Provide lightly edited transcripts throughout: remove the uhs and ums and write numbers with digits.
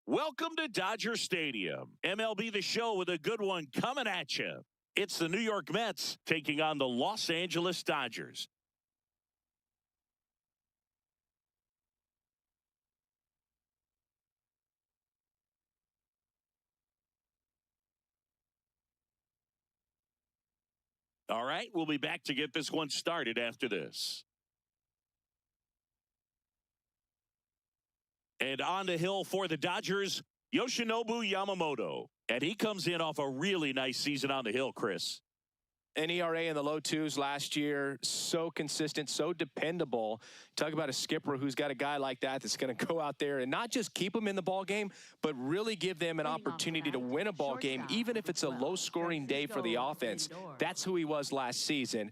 Welcome to Dodger Stadium. MLB The Show with a good one coming at you. It's the New York Mets taking on the Los Angeles Dodgers. All right, we'll be back to get this one started after this. And on the hill for the Dodgers, Yoshinobu Yamamoto. And he comes in off a really nice season on the hill, Chris. An ERA in the low twos last year, so consistent, so dependable. Talk about a skipper who's got a guy like that that's going to go out there and not just keep them in the ball game, but really give them an opportunity to win a ball game, even if it's a low-scoring day for the offense. That's who he was last season.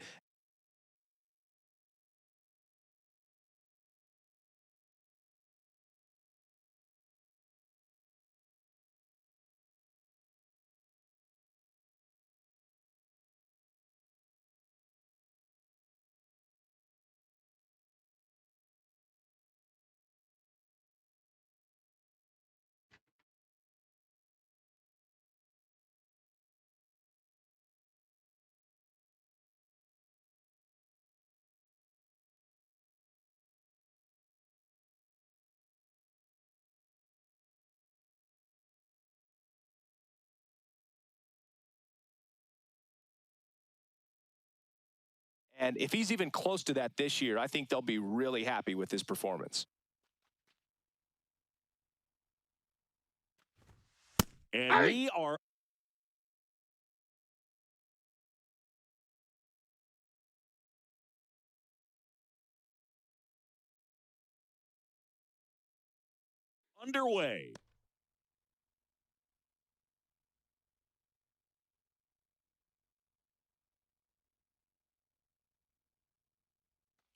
And if he's even close to that this year, I think they'll be really happy with his performance. And we are underway.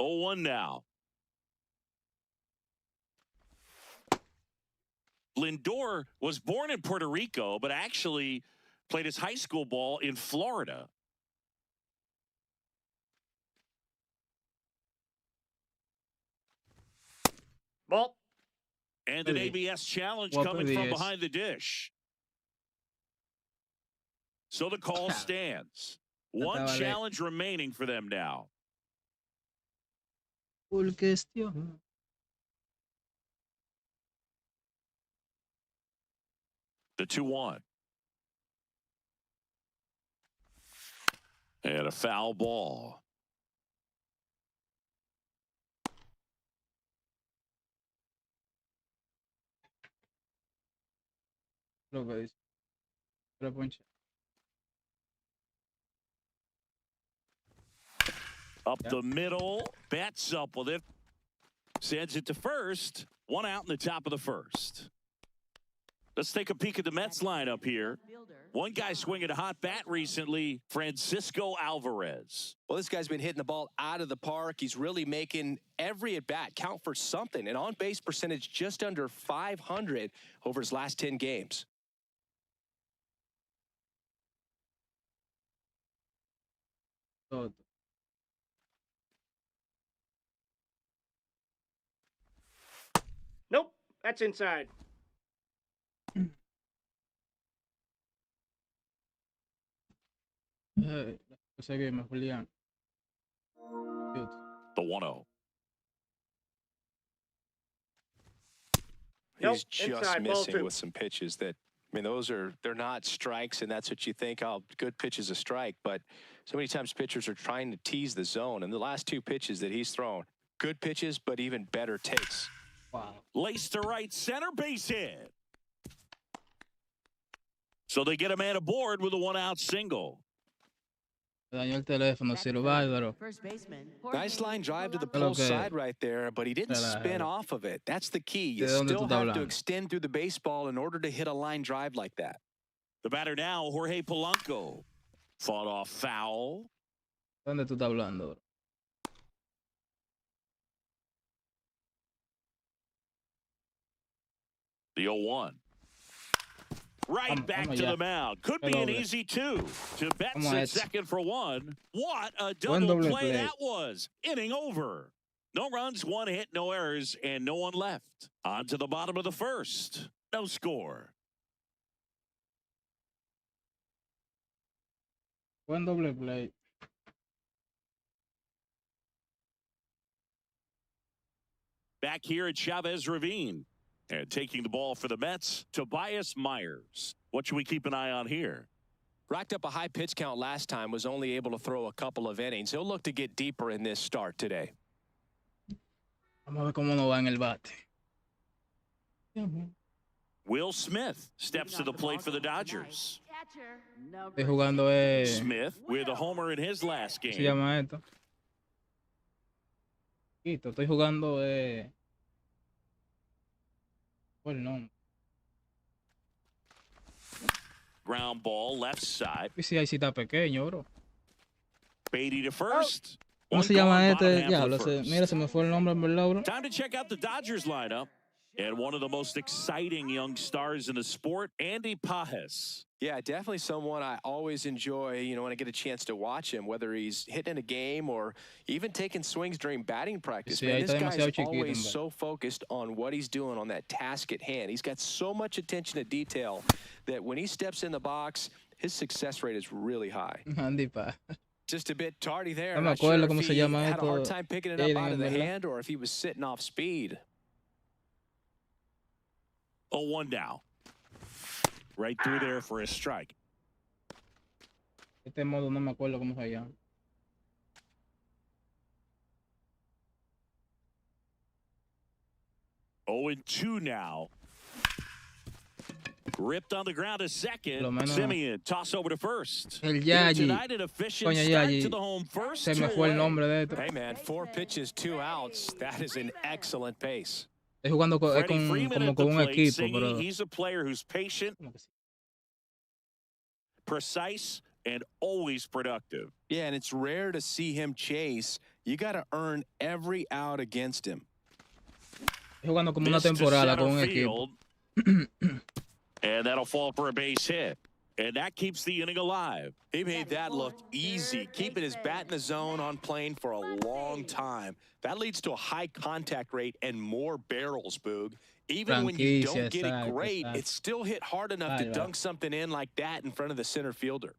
Oh, 1 now. Lindor was born in Puerto Rico, but actually played his high school ball in Florida. Ball. And an ABS challenge coming from behind the dish. So the call stands. One challenge remaining for them now. The 2-1. And a foul ball. Up the middle, bats up with it. Sends it to first. 1 out in the top of the first. Let's take a peek at the Mets lineup here. One guy swinging a hot bat recently, Francisco Alvarez. Well, this guy's been hitting the ball out of the park. He's really making every at-bat count for something. An on-base percentage just under 500 over his last 10 games. Nope, that's inside. The 1-0. He's just missing with some pitches that, I mean, they're not strikes, and that's what you think, oh, good pitch is a strike. But so many times pitchers are trying to tease the zone. And the last 2 pitches that he's thrown, good pitches, but even better takes. Wow. Lace to right center, base hit. So they get a man aboard with a 1-out single. Nice line drive to the pull side right there, but he didn't spin off of it. That's the key. You still have to extend through the baseball in order to hit a line drive like that. The batter now, Jorge Polanco. Fought off foul. ¿Dónde tú estás hablando? The 0-1. Right back to the mound. Could be an easy 2. To Betts at second for 1. What a double play that was. Inning over. No runs, 1 hit, no errors, and no one left. On to the bottom of the first. No score. Buen doble play. Back here at Chavez Ravine. And taking the ball for the Mets, Tobias Myers. What should we keep an eye on here? Racked up a high pitch count last time, was only able to throw a couple of innings. He'll look to get deeper in this start today. Vamos a ver cómo nos va en el bate. Will Smith steps to the plate for the Dodgers. Estoy jugando Smith with a homer in his last ¿Cómo se game. llama esto? Estoy jugando ¿cuál el nombre? Ground ball left side. Sí, ahí sí está pequeño, bro. Beatty to first. ¿Cómo One se llama gone, este? bottom half Diablo, of first. mira, se me fue el nombre en verdad, bro. Time to check out the Dodgers lineup. And one of the most exciting young stars in the sport, Andy Pajes. Yeah, definitely someone I always enjoy, when I get a chance to watch him, whether he's hitting a game or even taking swings during batting practice. Sí, Man, ahí this está guy's demasiado chiquito, always hombre. so focused on what he's doing on that task at hand. He's got so much attention to detail that when he steps in the box, his success rate is really high. Andy Pa. Just a bit tardy there. No me Not sure acuerdo if cómo se he llama had a esto, hard time picking it up Jaden, out of the en verdad. hand or if he was sitting off speed. 0-1 now. Right through there for a strike. Este modo no me acuerdo cómo se llama. Oh, and 2 now. Ripped on the ground a second. Lo menos- Simeon, toss over to first. El Here Yayi. tonight, an efficient Coño, start Yayi. to the home first. Se me two fue el away. nombre de esto. Hey, man, 4 pitches, 2 outs. That is an excellent pace. Estoy jugando Freddie Freeman como at the con un plate, equipo, singing. pero He's a player who's patient, como que sí. precise, and always productive. Yeah, and it's rare to see him chase. You got to earn every out against him. Estoy jugando como una This to temporada center con un equipo. field. And that'll fall for a base hit. And that keeps the inning alive. He made that look easy, keeping his bat in the zone on plane for a long time. That leads to a high contact rate and more barrels, Boog. Even when you don't Franquicia, get it exacto, great, exacto. it's still hit hard enough to Ahí va. dunk something in like that in front of the center fielder.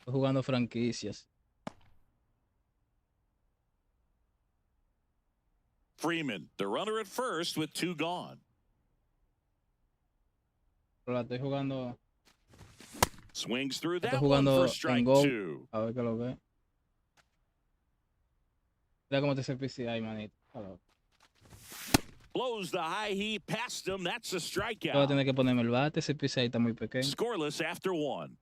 Estoy jugando franquicias. Freeman, the runner at first with 2 gone. Pero la estoy jugando. Swings through Estoy that one jugando for en strike Go. 2. A ver qué lo ve. Mira cómo te hace PCI, manito. A ver. Blows the high heat past him. That's a Voy a strikeout. tener que ponerme el bate. Ese PCI está muy pequeño. Scoreless after 1.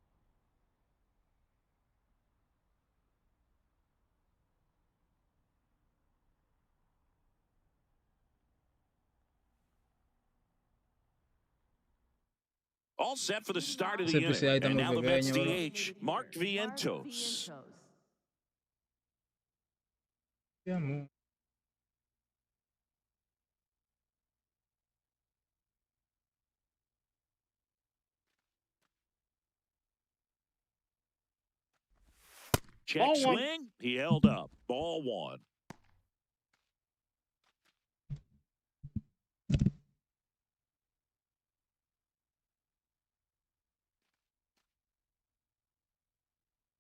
All set for the start of the Ese inning. PCI está And muy now the Mets pequeño, bro. DH, Mark Vientos. Sí, amor. Check Ball one. swing. He held up. Ball 1.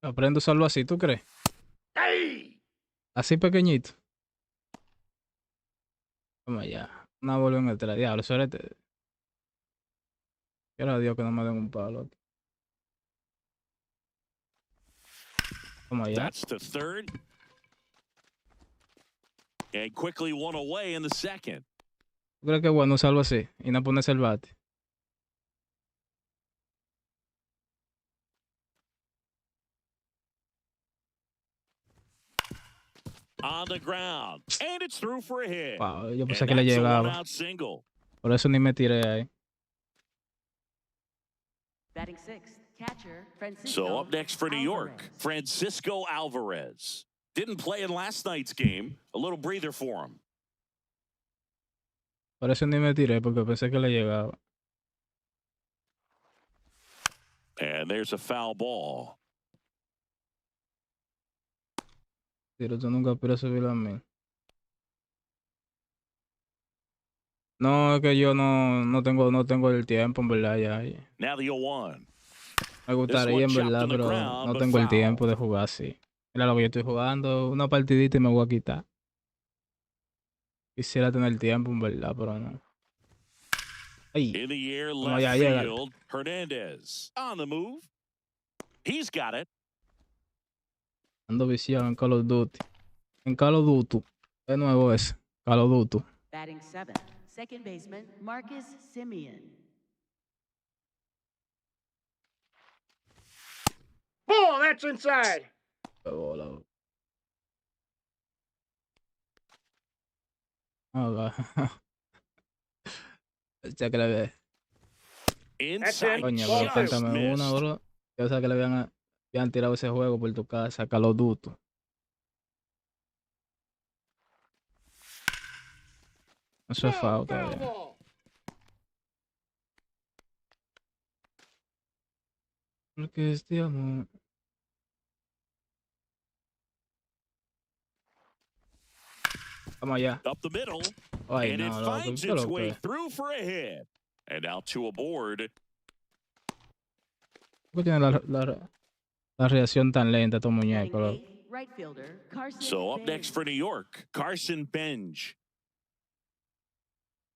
Aprendo a usarlo así, ¿tú crees? ¡Ay! Así pequeñito. Toma ya. Una bola en el tela. Diablo, suerte. Quiero a Dios que no me den un palo aquí. Toma ya. That's to third. And quickly one away in the second. ¿Tú crees que es bueno usarlo así y no ponerse el bate? On the ground. And it's through for a hit. Wow, yo And pensé que le that's a llegaba. one-out single. Por eso ni me tiré ahí. Batting sixth, catcher Francisco. So up next for New York, Alvarez. Francisco Alvarez. Didn't play in last night's game. A little breather for him. Por eso ni me tiré, porque pensé que le llegaba. And there's a foul ball. Pero tú nunca aspiras a subir a mí. No, es que yo no tengo el tiempo, en verdad, ya. Now the 0-1. Me This gustaría, one en chopped verdad, on the pero ground, no but tengo el tiempo foul. de jugar así. Mira lo que yo estoy jugando, una partidita y me voy a quitar. Quisiera tener tiempo, en verdad, pero no. Ay, In the air, como left ya llega. field. Hernandez on the move. He's got it. Ando viciado en Call of Duty. En Call of Duty. De nuevo ese. Call of Duty. Batting 7, second baseman Marcus Simeon. Ball, that's inside. Qué bola. Ah, ya que le ve. Inside, Coño, pero Ball two. just cántame una, missed. bro. Yo sé que le habían tirado ese juego por tu casa, Call of Duty. Eso es Foul, foul todavía. ball. Porque este amor. Vamos allá. Up the middle. Ay, And it no, loco. finds ¿Qué its loco way es? through for a hit. And now two aboard. ¿Por qué tiene la reacción tan lenta estos Batting muñecos, loco? 8th, right fielder Carson So up next Benz. for New York, Carson Benj.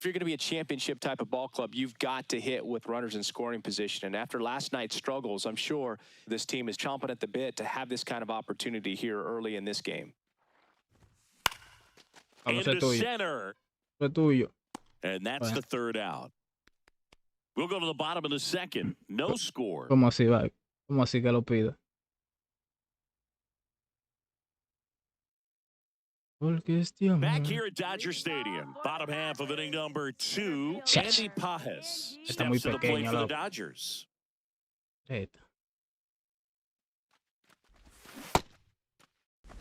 If you're going to be a championship type of ball club, you've got to hit with runners in scoring position. And after last night's struggles, I'm sure this team is chomping at the bit to have this kind of opportunity here early in this game. Vamos, es Into tuyo. center. Es tuyo. And that's Bueno. the third out. We'll go to the bottom of the second. No score. ¿Cómo así va? ¿Cómo así que lo pido? Porque este amor. Back here at Dodger Stadium, bottom half of inning number 2, Chach. Andy Pajes Está muy steps to the plate pequeño, for the loco. Dodgers. Reta.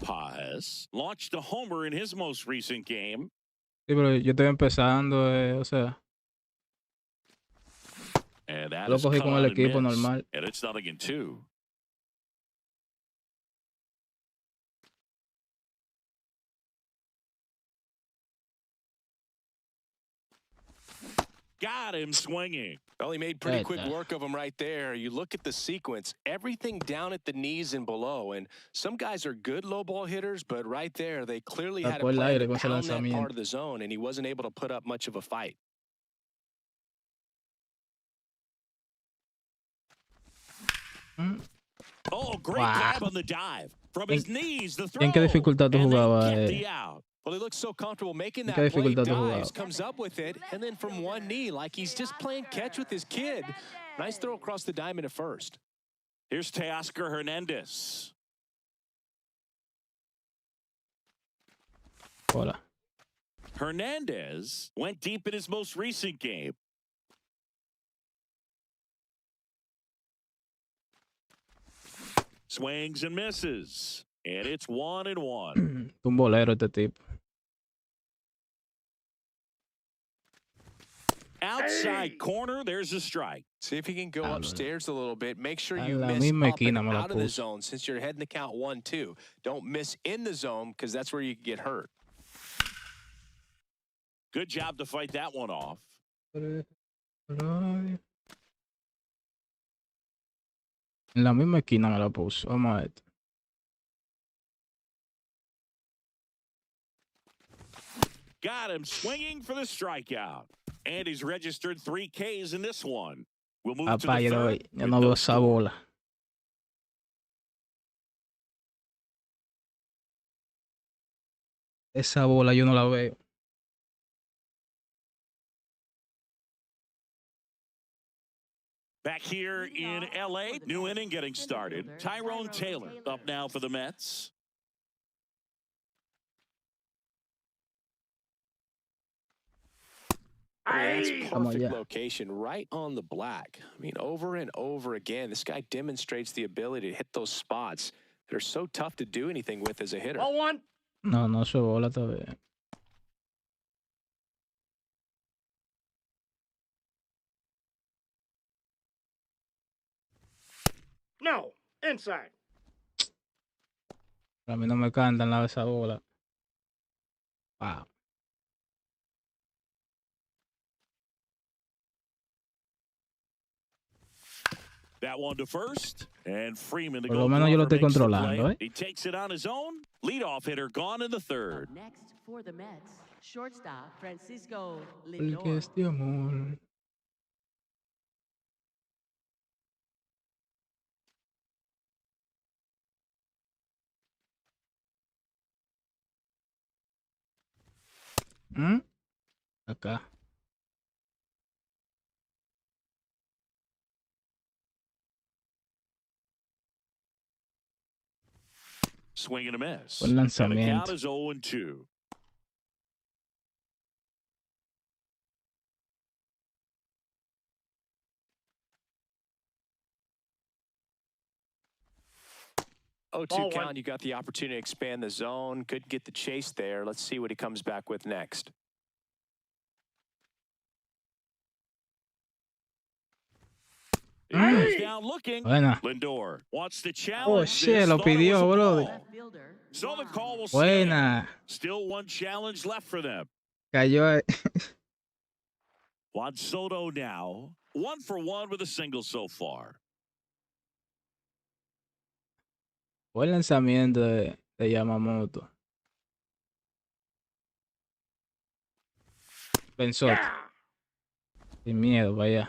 Pajes launched a homer in his most recent game. Sí, pero yo estoy empezando, o sea, And that lo is cogí cut con on el and equipo missed. normal. And it's 0-2. Got him swinging. Well, he made pretty quick Reta. work of him right there. You look at the sequence, everything down at the knees and below. And some guys are good low ball hitters, but right there, they clearly had a Sacó el plan aire to con ese pound that part lanzamiento. of the zone, and he wasn't able to put up much of a fight. Mm. Oh, great Wow. grab on the dive. From his knees, the throw. ¿En qué dificultad tú And they jugabas? get the out. Well, he looks so comfortable making ¿En that qué play, dificultad tú dives, jugabas? comes up with it, and then from one knee, like he's just playing catch with his kid. Nice throw across the diamond at first. Here's Teoscar Hernandez. Hola. Hernandez went deep in his most recent game. Swings and misses. And it's 1-1. Un bolero este tipo. Outside corner, there's a strike. See if he can go Ah, no. upstairs a little bit. Make sure A you la miss misma up and esquina me la out of the puso. zone since you're heading the count 1-2. Don't miss in the zone because that's where you can get hurt. Good job to fight that one off. En la misma esquina me la puso. Vamos a ver. Got him swinging for the strikeout. And he's registered 3 Ks in this one. We'll move to Papá, the yo third. no with veo no esa score. bola. Esa bola yo no la veo. Back here in LA, new inning getting started. Tyrone Taylor up now for the Mets. That's Aye. Vamos perfect allá. location, right on the black. I mean, over and over again, this guy demonstrates the ability to hit those spots that are so tough to do anything with as a hitter. Ball one. No, no se bola todavía. No. Inside. A mí no me cantan la esa bola. Wow. That one to first. And Freeman, the Por lo menos yo lo estoy controlando, ¿eh? He takes it on his own. Leadoff hitter gone in the third. Up next for the Mets, shortstop Francisco Porque Lindor. este amor. ¿Mm? Acá. Swing and a miss. Buen And the count lanzamiento. is 0-2. Oh, Ball 2 one. count. You got the opportunity to expand the zone. Couldn't get the chase there. Let's see what he comes back with next. He's down looking. Buena. Lindor wants to Oh, challenge shit, this. lo Thought it was pidió, a brother. ball. Left fielder. So the call will Buena. stand. Still one challenge left for them. Cayó ahí. Juan Soto now 1 for 1 with a single so far. Buen lanzamiento de Yamamoto. Pensó. Yeah. Sin miedo, vaya.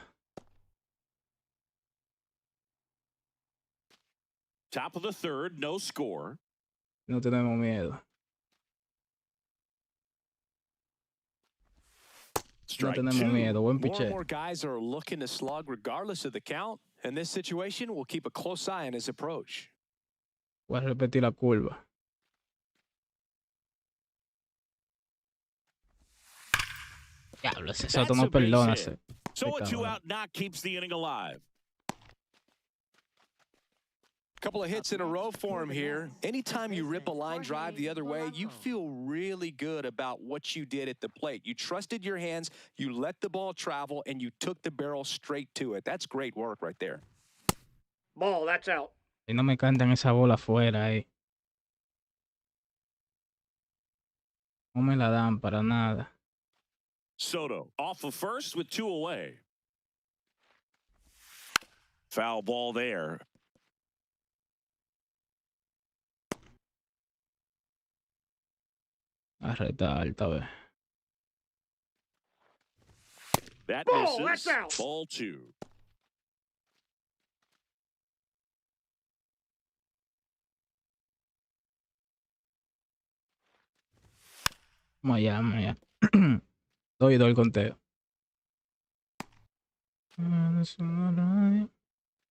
Top of the third, no score. No tenemos miedo. No Strike tenemos two. miedo. Buen More and picheo. more guys are looking to slug regardless of the count. In this situation, we'll keep a close eye on his approach. Voy a repetir la curva. Diablo, ese Soto That's no a base perdona. hit. ese So a cabrón. 2-out knock keeps the inning alive. Couple of hits in a row for him here. Anytime you rip a line drive the other way, you feel really good about what you did at the plate. You trusted your hands, you let the ball travel, and you took the barrel straight to it. That's great work right there. Ball, that's out. Y no me cantan esa bola afuera ahí. No me la dan para nada. Soto off of first with 2 away. Foul ball there. Arreta alta, ve. That Ball, misses. that's out. Ball 2. Vamos allá, vamos allá. Doy el conteo.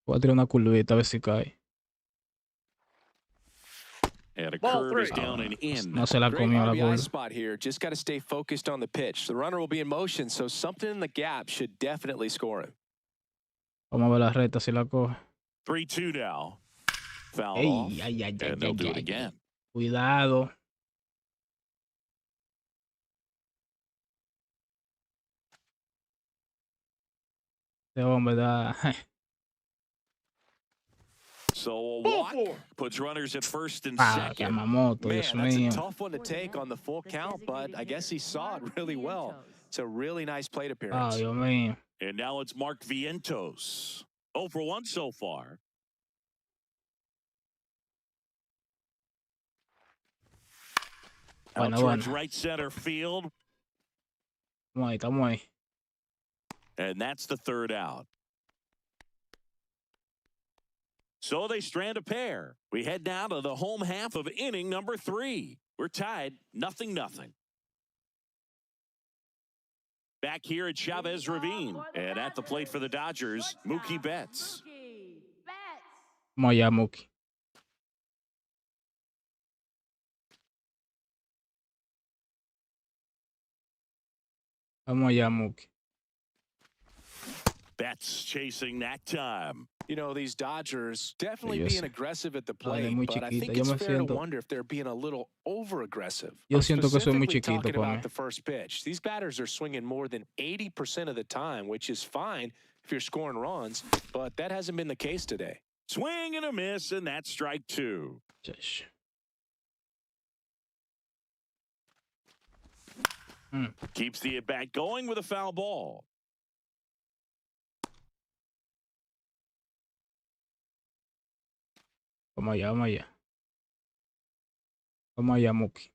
Voy a tirar una curvita a ver si cae. And a Ball curve is three. down and in. No se la Great comió la RBI curva. spot here. Just got to stay focused on the pitch. The runner will be in motion, so something in the gap should definitely score him. Vamos a ver la recta si la coge. 3-2 now. Foul Ey, off. ay, ay, ay, And they'll ay, do it ay. again. Cuidado. Este hombre da. So a Ball walk four. puts runners at first and Ah, second. Yamamoto, Man, Dios that's a mío. tough one to take on the full count, but I guess he saw it really well. It's a really nice plate Ah, appearance. Dios mío. And now it's Mark Vientos. 0 for 1 so far. Out Buena, towards buena. right center field. Estamos ahí. And that's the third out. So they strand a pair. We head now to the home half of inning number 3. We're tied 0-0. Back here at Chavez Ravine. And at the plate for the Dodgers, Mookie Betts. Mookie Betts. Vamos allá, Mookie. Vamos allá, Mookie. Betts chasing that time. You know, these Dodgers definitely Yo being sé. aggressive at the Ay, plate, muy but I chiquita. think Yo it's me fair to siento- wonder if they're being a little over-aggressive. Yo I'm siento que soy muy specifically chiquito talking para about mí. the first pitch. These batters are swinging more than 80% of the time, which is fine if you're scoring runs, but that hasn't been the case today. Swing and a miss, and that's strike 2. Shush. Keeps the at-bat going with a foul ball. Vamos allá, vamos allá. Vamos allá, Muki.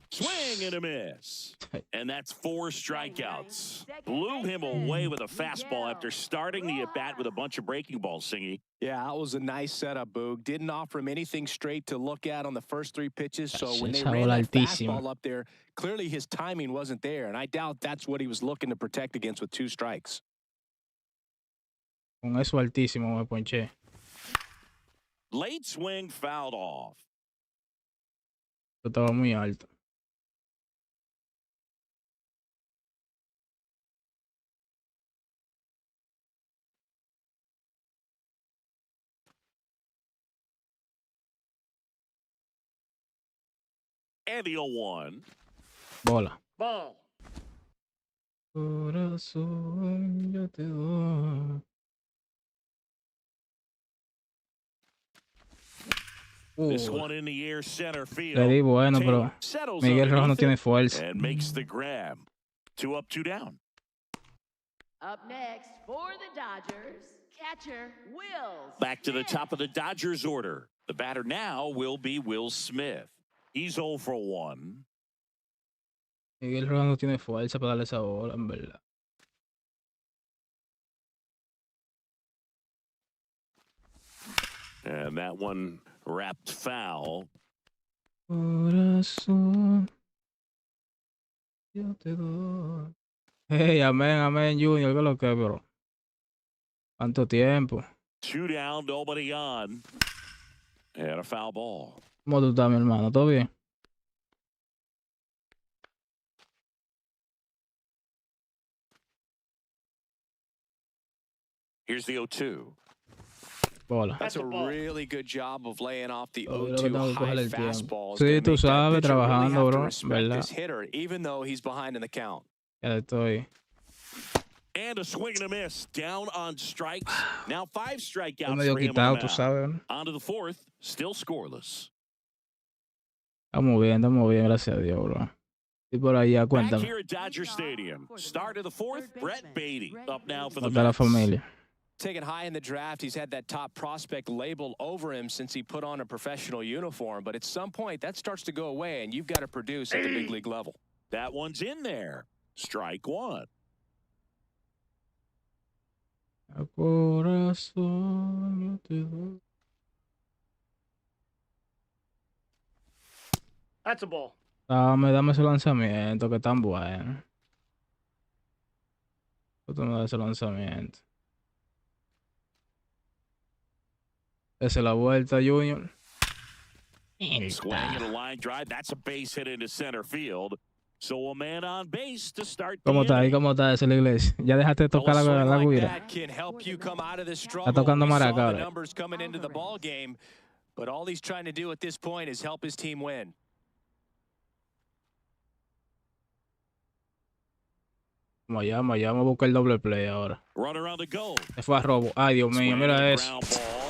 Swing and a miss. And that's 4 strikeouts. Blew him away with a fastball after starting the at-bat with a bunch of breaking balls, Singy. Yeah, that was a nice setup, Boog. Didn't offer him anything straight to look at on the first 3 pitches. So when they Esa ran bola that altísima. fastball up there, clearly his timing wasn't there. And I doubt that's what he was looking to protect against with 2 strikes. Con eso altísimo me ponché. Late swing fouled off. Yo estaba muy alto. And the 0-1. Bola. Ball. Corazón, yo te doy. This one in the air center field. Le di bueno, Taylor pero settles Miguel Rojas no underneath tiene it fuerza. and makes the grab. 2 up, 2 down. Up next for the Dodgers, catcher Will Back to the Smith. top of the Dodgers order. The batter now will be Will Smith. He's 0 for 1. Miguel Rojas no tiene fuerza para darle esa bola, en verdad. And that one wrapped foul. Corazón, yo te doy. Hey, amén, amén, Junior, ¿qué es lo que, bro? ¿Cuánto tiempo? 2 down, nobody on. And a foul ball. ¿Cómo tú estás, mi hermano? ¿Todo bien? Here's the 0-2. Bola. That's a a ball. really good job of laying off the Yo creo que 0-2 tengo que high cogerle el tiempo. fastball. Sí, tú sabes, trabajando, bro, ¿verdad? This hitter, even though he's behind in the count. Ya estoy. And a swing and a miss. Down on strikes. Now 5 Estoy strikeouts medio for him quitado, on the tú mound. sabes, ¿no? On to the 4th. Still scoreless. Estamos bien, gracias a Dios, bro. Y por allá, Back cuéntame. here at Dodger Stadium. Start of the 4th. Brett Beatty up now for the ¿Cómo está la Mets. familia? Taken high in the draft, he's had that top prospect label over him since he put on a professional uniform. But at some point, that starts to go away, and you've got to produce at the big league level. That one's in there. Strike 1. A corazón, yo te doy. That's a ball. Dame ese lanzamiento que tan bueno. Tú me das ese lanzamiento. Esa es la vuelta, Junior. Swing and a line drive. That's a base hit into center field. So a man on base to start the ¿Cómo está ahí? inning. ¿Cómo está esa la iglesia? Ya dejaste de tocar la guira. That can help you come out of this Está struggle. tocando We saw maraca the ahora. numbers coming into the ball game, but all he's trying to do at this point is help his team win. Vamos a buscar el doble play ahora. Runner on the go. Se fue a robo. Ay, Dios mío, Swing and mira a eso. ground ball.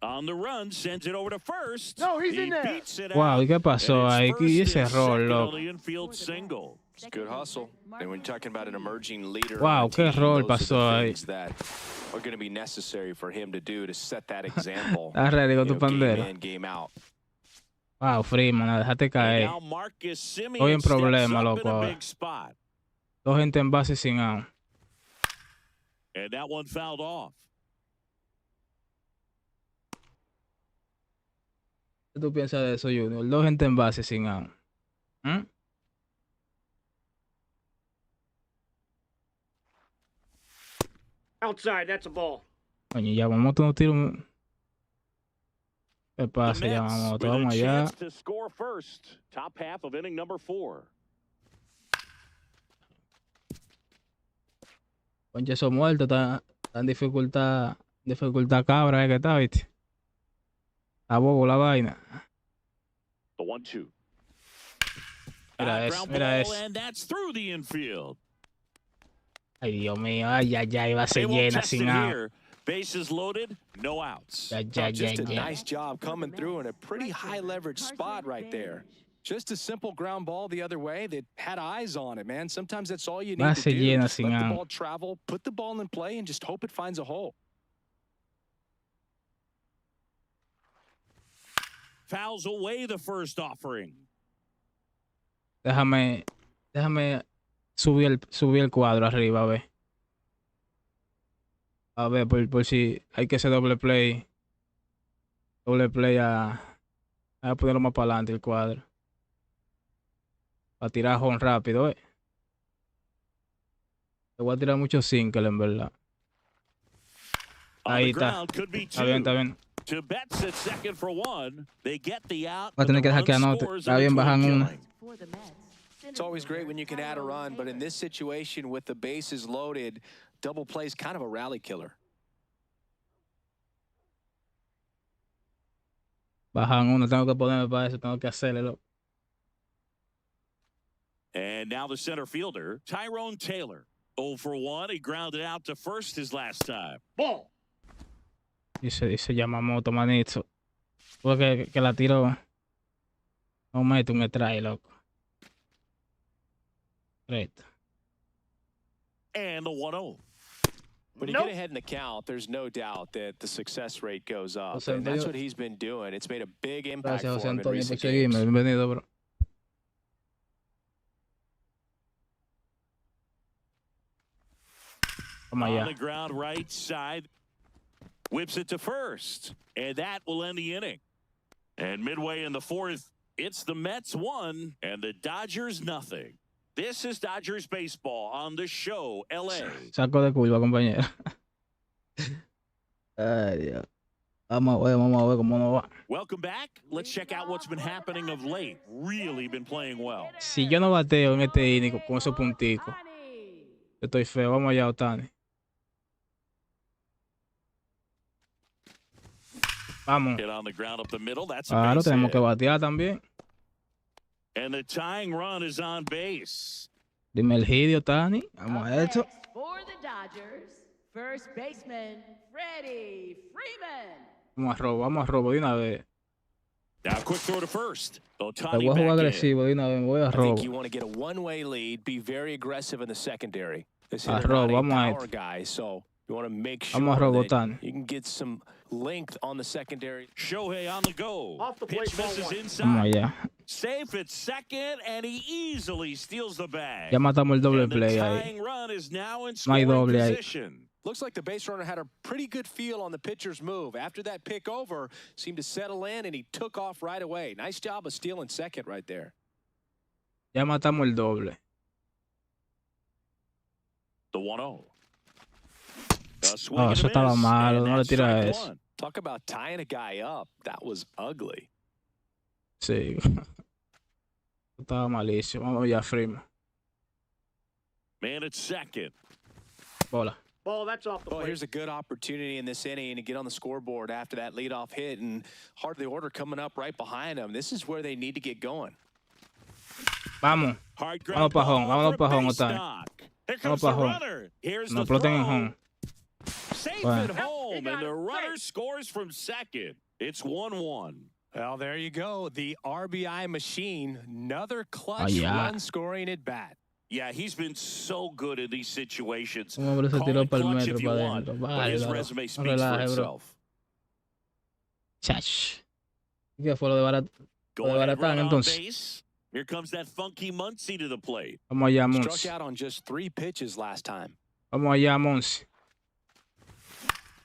On the run, sends it over to first. No, he's He in there. beats it Wow, out, ¿y qué pasó and ahí? it's ¿Qué first ese and error, second loco? on the infield single. It's good hustle. And when you're talking about an emerging leader, Wow, on the qué team, error those are pasó the ahí. things that are going to be necessary for him to do to set that example. Estás ready con tu game pandera. in, game out. Wow, Freeman, déjate And caer. now Marcus Estoy Semien en steps problema, up loco, in a ahora. big spot. 2 gente en base sin out. And that one fouled off. ¿Qué tú piensas de eso, Junior? 2 gente en base sin out. ¿Mm? Outside, that's a ball. Coño, ya vamos a tirar un... ¿Qué The pasa? Ya Mets vamos, with a vamos allá. chance to score first. Top half of inning number 4. Conche, eso muerto, está en dificultad cabra, que está, ¿viste? Está bobo la vaina. The 1-2. Mira eso, Ground mira ball, eso. and that's through the infield. Ay, Dios mío, ay, va a They ser won't llena test it sin out. here. Bases loaded, no outs. Just a nice job coming through in a pretty high leverage spot right there. Just a simple ground ball the other way that had eyes on it, man. Sometimes that's all you need to do. llena Just sin let the out. ball travel, put the ball in play, and just hope it finds a hole. fouls away the first offering. Déjame subir el cuadro arriba, a ver. A ver, por si hay que hacer doble play. Doble play a ponerlo más para adelante el cuadro. Para tirar home rápido, Le voy a tirar mucho single, en verdad. Ahí está. Está bien, está bien. To Betts at second for one. They get the out. Va a tener que dejar que anote. Está bien, bajan una. For the Mets, It's always great when you can add a run, but in this situation with the bases loaded, double play is kind of a rally killer. Bajan una, tengo que ponerme para eso, tengo que hacerlo. And now the center fielder, Tyrone Taylor. 0 for 1. He grounded out to first his last time. Ball. Dice Yamamoto, manito. Porque que la tiro. No mete un strike, loco. Great. And the 1-0. When you get ahead in the count, there's no doubt that the success rate goes up. José And that's Antonio. what he's been doing. It's made a big impact Gracias, José for him in Antonio, por recent seguirme. games. Bienvenido, bro. Vamos On allá. the ground right side. Whips it to first. And that will end the inning. And midway in the fourth, it's the Mets 1 and the Dodgers nothing. This is Dodgers baseball on the show, LA. Saco de curva, compañero. Ay, Dios. Vamos a ver cómo nos va. Welcome back. Let's check out what's been happening of late. Really been playing well. Si yo no bateo en este inning con esos punticos, yo estoy feo. Vamos allá, Otani. Vamos. Hit on the ground up the middle. That's a Claro, base tenemos hit. que batear también. And the tying run is on base. Dime el hit, Otani. Vamos a esto. next for the Dodgers, first baseman Freddie Freeman. Vamos a robo de una vez. Now quick throw to first. Te Otani voy a jugar back in. agresivo de una vez. Me voy a I think robo. you want to get a one-way lead, be very aggressive in the secondary. This Ah, hitter robo, not a vamos a power esto. guy, so you want to make sure Vamos a robo, that Otani. you can get some length on the secondary. Shohei on the go. Off the plate, Pitch ball misses one. inside. Vamos allá. Safe at second, and he easily steals the bag. Ya matamos el doble And the play ahí. tying run is now in No hay scoring doble ahí. position. Looks like the base runner had a pretty good feel on the pitcher's move. After that pick over, seemed to settle in, and he took off right away. Nice job of stealing second right there. Ya matamos el doble. The 1-0. A swing Oh, and a eso estaba miss, malo. and No le that's tira strike eso. one. Talk about tying a guy up. That was ugly. Sí. Estaba malísimo. Vamos allá, Freeman. Man at second. Bola. Ball, that's off the Well, plate. here's a good opportunity in this inning to get on the scoreboard after that leadoff hit, and heart of the order coming up right behind them. This is where they need to get going. Vamos. Hard Vámonos ground pa' home, ball vámonos for a pa' home, base Otani. knock. Here Vámonos comes pa' the home. runner. Here's No the exploten en throw. home. Safe Bueno. at home, He got and the it. runner Safe. scores from second. It's 1-1. Well, there you go. The RBI machine. Another clutch Oh, yeah. run scoring at bat. Yeah, he's been so good in these situations. Un hombre se Call tiró it para el clutch metro, if you para want, adentro. but Vale, his no, resume no speaks for relaje, bro. itself. Chach. ¿Qué fue lo de Barat? Going Lo de ahead, run Baratán, on entonces. base. Here comes that funky Muncy to the plate. Vamos allá, Struck Monsi. out on just 3 pitches last time. Vamos allá, Monsi.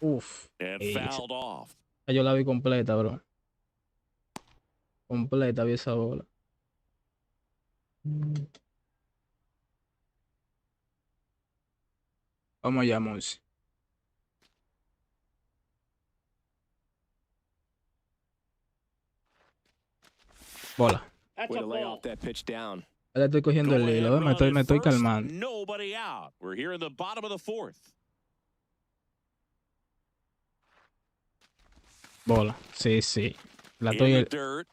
Uf. And Ey, fouled off. yo la vi completa, bro. Completa vi esa bola. Vamos allá, Monsi. Bola. That's Way a to lay ball. off that pitch down. Ya le estoy cogiendo el Go ahead, hilo, run me at estoy first. calmando. Nobody out. We're here in the bottom of the fourth. Bola. Sí, sí. La In estoy, the dirt.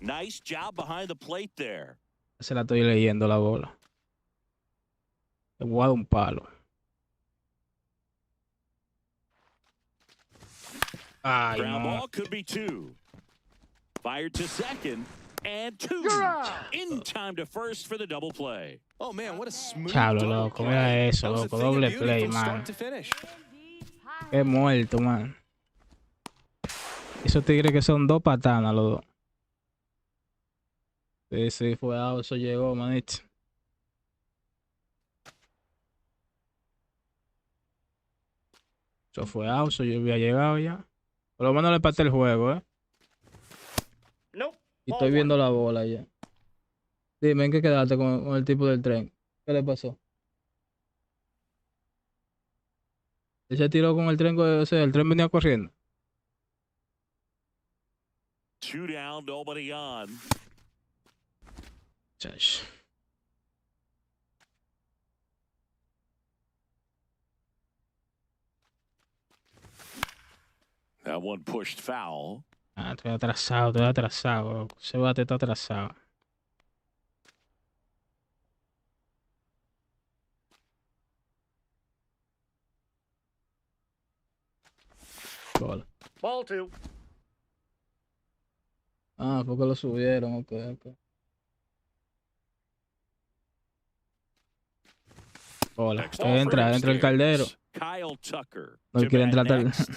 Nice job behind the plate there. se la estoy leyendo la bola. Le voy a dar un palo. Ay, Ground no. ball could be 2. Fired to second. And 2. You're out. In time to first for the double play. Oh, man, what a smooth Diablo, double loco, play. mira eso, That was a loco, thing of doble beauty play, from man. start to finish. Qué muerto, man. Esos tigres que son 2 patanas los dos. Sí, fue out, eso llegó, manito. Eso fue out, eso yo había llegado ya. Por lo menos le empaté el juego, ¿eh? Nope. Y Ball estoy one. viendo la bola ya. Dime, ¿en qué quedaste con el tipo del tren? ¿Qué le pasó? Él se tiró con el tren, o sea, el tren venía corriendo. 2 down, nobody on. Chach. That one pushed foul. Ah, estoy atrasado, loco. Ese bate está atrasado. Bola. Ball two. Ah, porque lo subieron, ok. Bola. Next off Entra el upstairs. caldero. Kyle Tucker. No to quiere bat entrar next.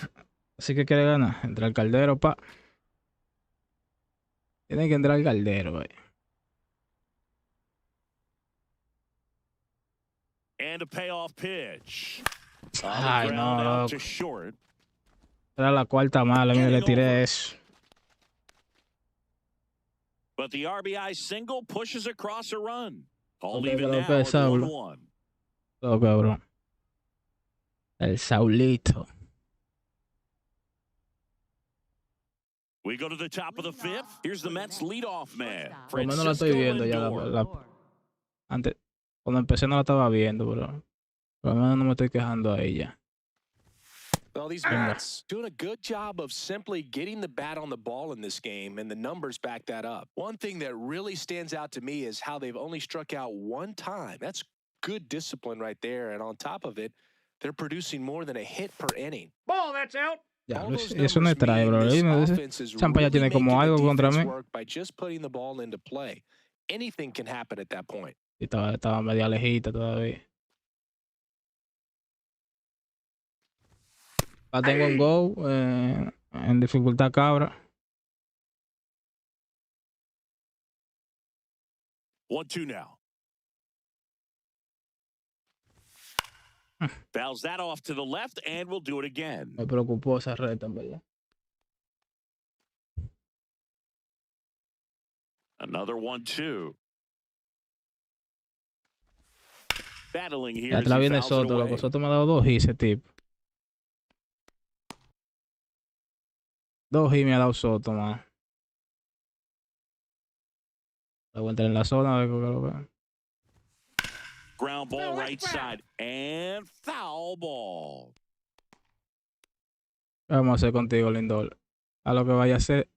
Así que quiere ganar. Entra el caldero, pa. Tiene que entrar el caldero, güey. And a payoff pitch. On the Ay, ground, no, out loco. to short. Era la cuarta mala, mira, le tiré eso. But the RBI single pushes across a run. All Ok, even pero now ¿qué at es Saulo? 1-1. Todo cabrón. El Saulito. We go to the top of the fifth. Here's the Mets leadoff man. Por lo menos la estoy viendo ya. Antes, cuando empecé no la estaba viendo, pero por lo menos no me estoy quejando a ella. Well, these Mets doing a good job of simply getting the bat on the ball in this game, and the numbers back that up. One thing that really stands out to me is how they've only struck out one time. That's good discipline right there. And on top of it, they're producing more than a hit per inning. Ball, that's out. Ya, All those eso me numbers trae, mean bro. this Dime, offense is Champa ya really tiene como making the algo contra defense mí. work by just putting the ball into play. Anything can happen at that point. Y estaba media lejita todavía. La tengo en go, en dificultad cabra. 1-2 now. Fouls that off to the left, and we'll do it again. Me preocupó esa reta, en verdad. Another 1-2. Battling here Y as atrás he viene fouls it Soto, away. loco. Soto me ha dado 2 hits ese tipo. 2 hits me ha dado Soto, man. Voy a entrar en la zona, a ver qué lo veo. Ground ball right side, and foul ball. ¿Qué vamos a hacer contigo, Lindor? A lo que vaya a hacer.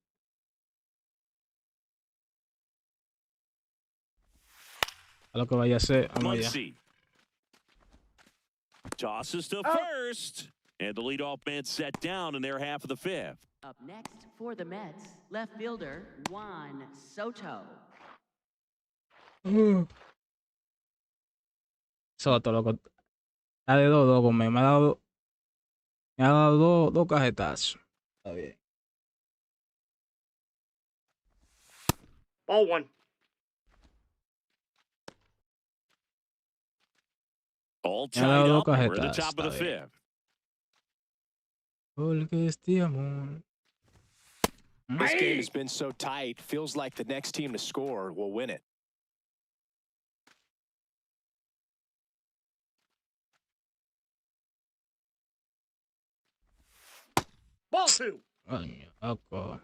A lo que vaya a hacer, vamos allá. Muncy tosses to first, and the leadoff man set down in their half of the fifth. Up next for the Mets, left fielder Juan Soto. Soto, loco. Está de 2-2 conmigo. Me ha dado dos cajetazos. Está bien. Ball one. All Me ha dado tied dos up. We're at the cajetazos. top of the Está bien. fifth. Porque este amor. This game has been so tight, feels like the next team to score will win it. Ball two. Coño, loco.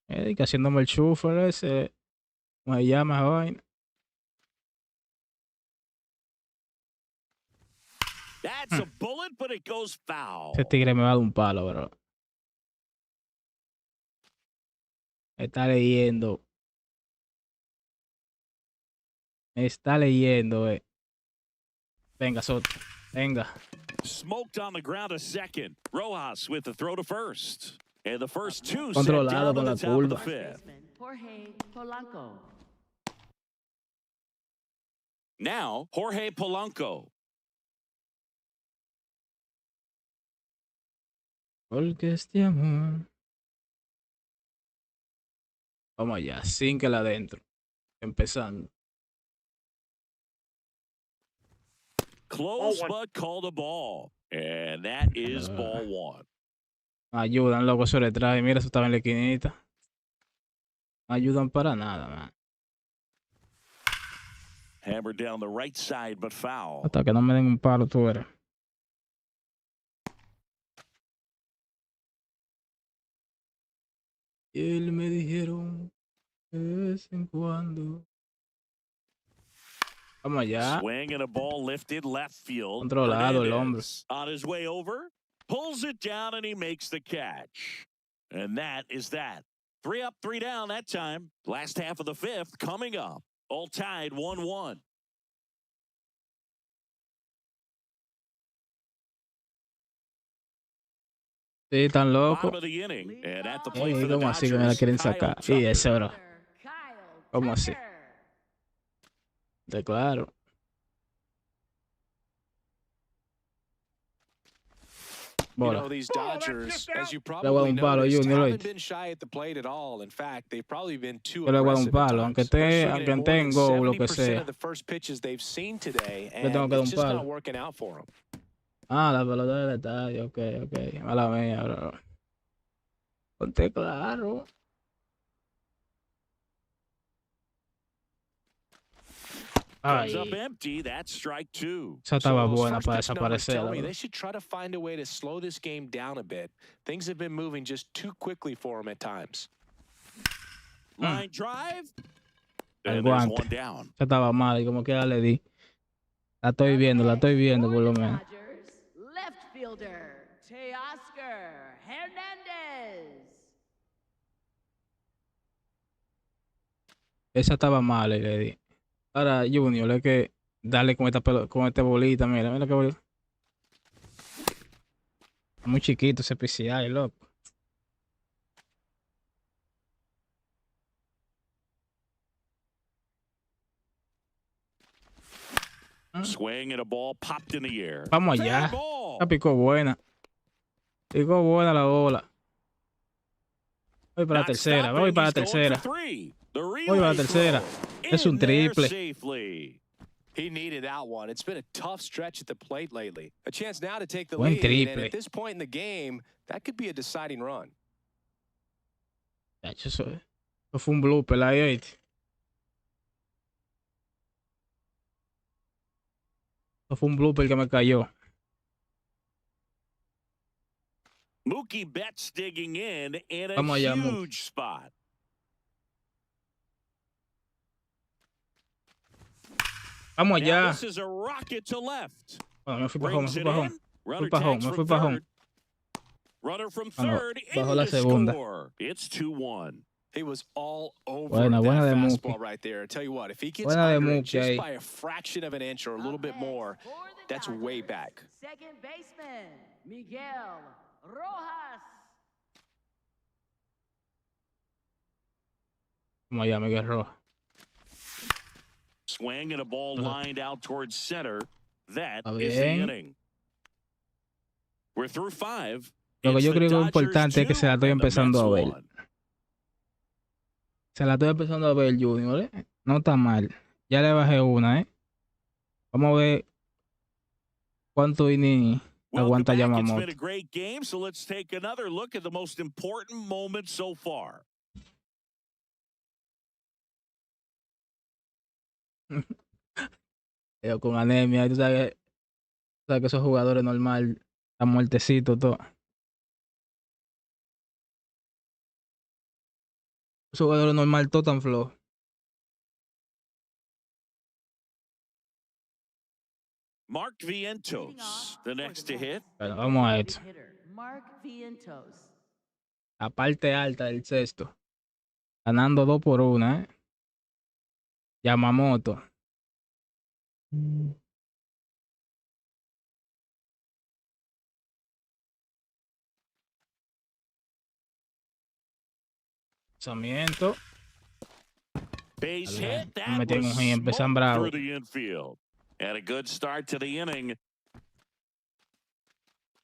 Que haciéndome el shuffle ese. Me llama vaina. That's a bullet, but it goes foul. Ese tigre me va a dar un palo, bro. Me está leyendo. Me está leyendo, Venga, Soto. Venga. Smoked on the ground a second. Rojas with the throw to first. And the first two set Controlado down con on la the top of the curva. fifth. Baseman Jorge Polanco. Now, Jorge Polanco. Porque este amor. Vamos allá, sin que la adentro. Empezando. Close, Ball one. but called a ball. And that is ball one. Ayudan, loco, eso le trae. Mira, eso estaba en la esquinita. No ayudan para nada, man. Hammered down the right side, but foul. Hasta que no me den un palo, tú eres. Y él me dijeron de vez en cuando. Vamos allá. Swing and a ball lifted left field. Controlado el hombre. Hernandez on his way over, pulls it down, and he makes the catch. And that is that. 3 up, 3 down that time. Last half of the fifth coming up. All tied 1-1. Sí, tan loco. Bottom of the inning, and at the plate for the ¿Cómo así que me la quieren Dodgers, sacar? Kyle Y eso, bro. Kyle ¿Cómo así? Tucker. De claro. You Bola. know, these Oh, that's Dodgers, just as out. you Le voy a dar probably un palo, noticed, Junior, haven't oíste. been shy at the plate at all. In fact, they've probably been too Yo le voy a dar aggressive un at palo, aunque times. They're esté, swinging aunque at more than tengo lo que 70% sea. of the first pitches they've seen today, Le tengo and que dar it's un just palo. not working out for them. Ah, la pelota del estadio, ok. Mala mía, bro. Ponte claro. Comes Ay, up empty. That's strike 2. esa estaba So those buena first para pitch numbers desaparecer. tell la me verdad. they should try to find a way to slow this game down a bit. Things have been moving just too quickly for them at times. Line drive. El And there's guante. one down. Esa estaba mala y como quiera le di. La estoy viendo por lo menos. Dodgers, left fielder, Teoscar Hernandez. Esa estaba mala y le di. Ahora, Junior, hay que darle con con esta bolita. Mira qué bolita. Muy chiquito ese PCI, loco. Swing and a ball popped in the air. Vamos Fair allá. ball. La picó buena. Picó buena la bola. Voy para la Not tercera. stopping. Voy para la He's going tercera. for 3. The Voy para la relay tercera. throw Es un in there triple. safely. He needed that one. It's been a tough stretch at the plate lately. A chance now to take the Buen lead, and triple. at this point in the game, that could be a deciding run. Chacho, eso fue un blooper ahí, ¿oíste? Eso fue un blooper que me cayó. Mookie Betts digging in a Vamos allá, Mookie. huge spot. Vamos Now allá. this is a rocket to left. Bueno, me fui para home, Brings me it fui para home. in. Runner pa' home, tags me from fui pa' home. third. Runner from Bueno, third bajó in la to segunda. score. It's 2-1. He was all over Buena de that Mookie. fastball right there. I tell you what, if he gets Buena de under it Mookie just ahí. by a fraction of an inch or a little bit Up more, next for the that's way Dodgers, back. Second baseman, Miguel Rojas. Vamos allá, Miguel Rojas. Swing and a ball lined out towards center. That Está is the bien. inning. We're through 5. Lo que It's yo the creo que es Dodgers importante es que 2 se la estoy and the empezando a Mets ver. 1. Se la estoy empezando a ver, Junior, ¿eh? No está mal. Ya le bajé una, ¿eh? Vamos a ver cuánto inning Welcome aguanta back. It's Yamamoto. been a great game, so let's take another look at the most important moments so far. Con anemia, tú sabes que esos jugadores normal están muertecitos todos. Esos jugadores normal todos tan flojos. Mark Leading Vientos, off the for next to Mets, hit. Bueno, vamos a designated esto. hitter, Mark Vientos. La parte alta del sexto. Ganando 2-1, ¿eh? Yamamoto. Lanzamiento. Base Dale, hit. me That metí en was un hit, empiezan smoked bravo. through the infield. And a good start to the inning.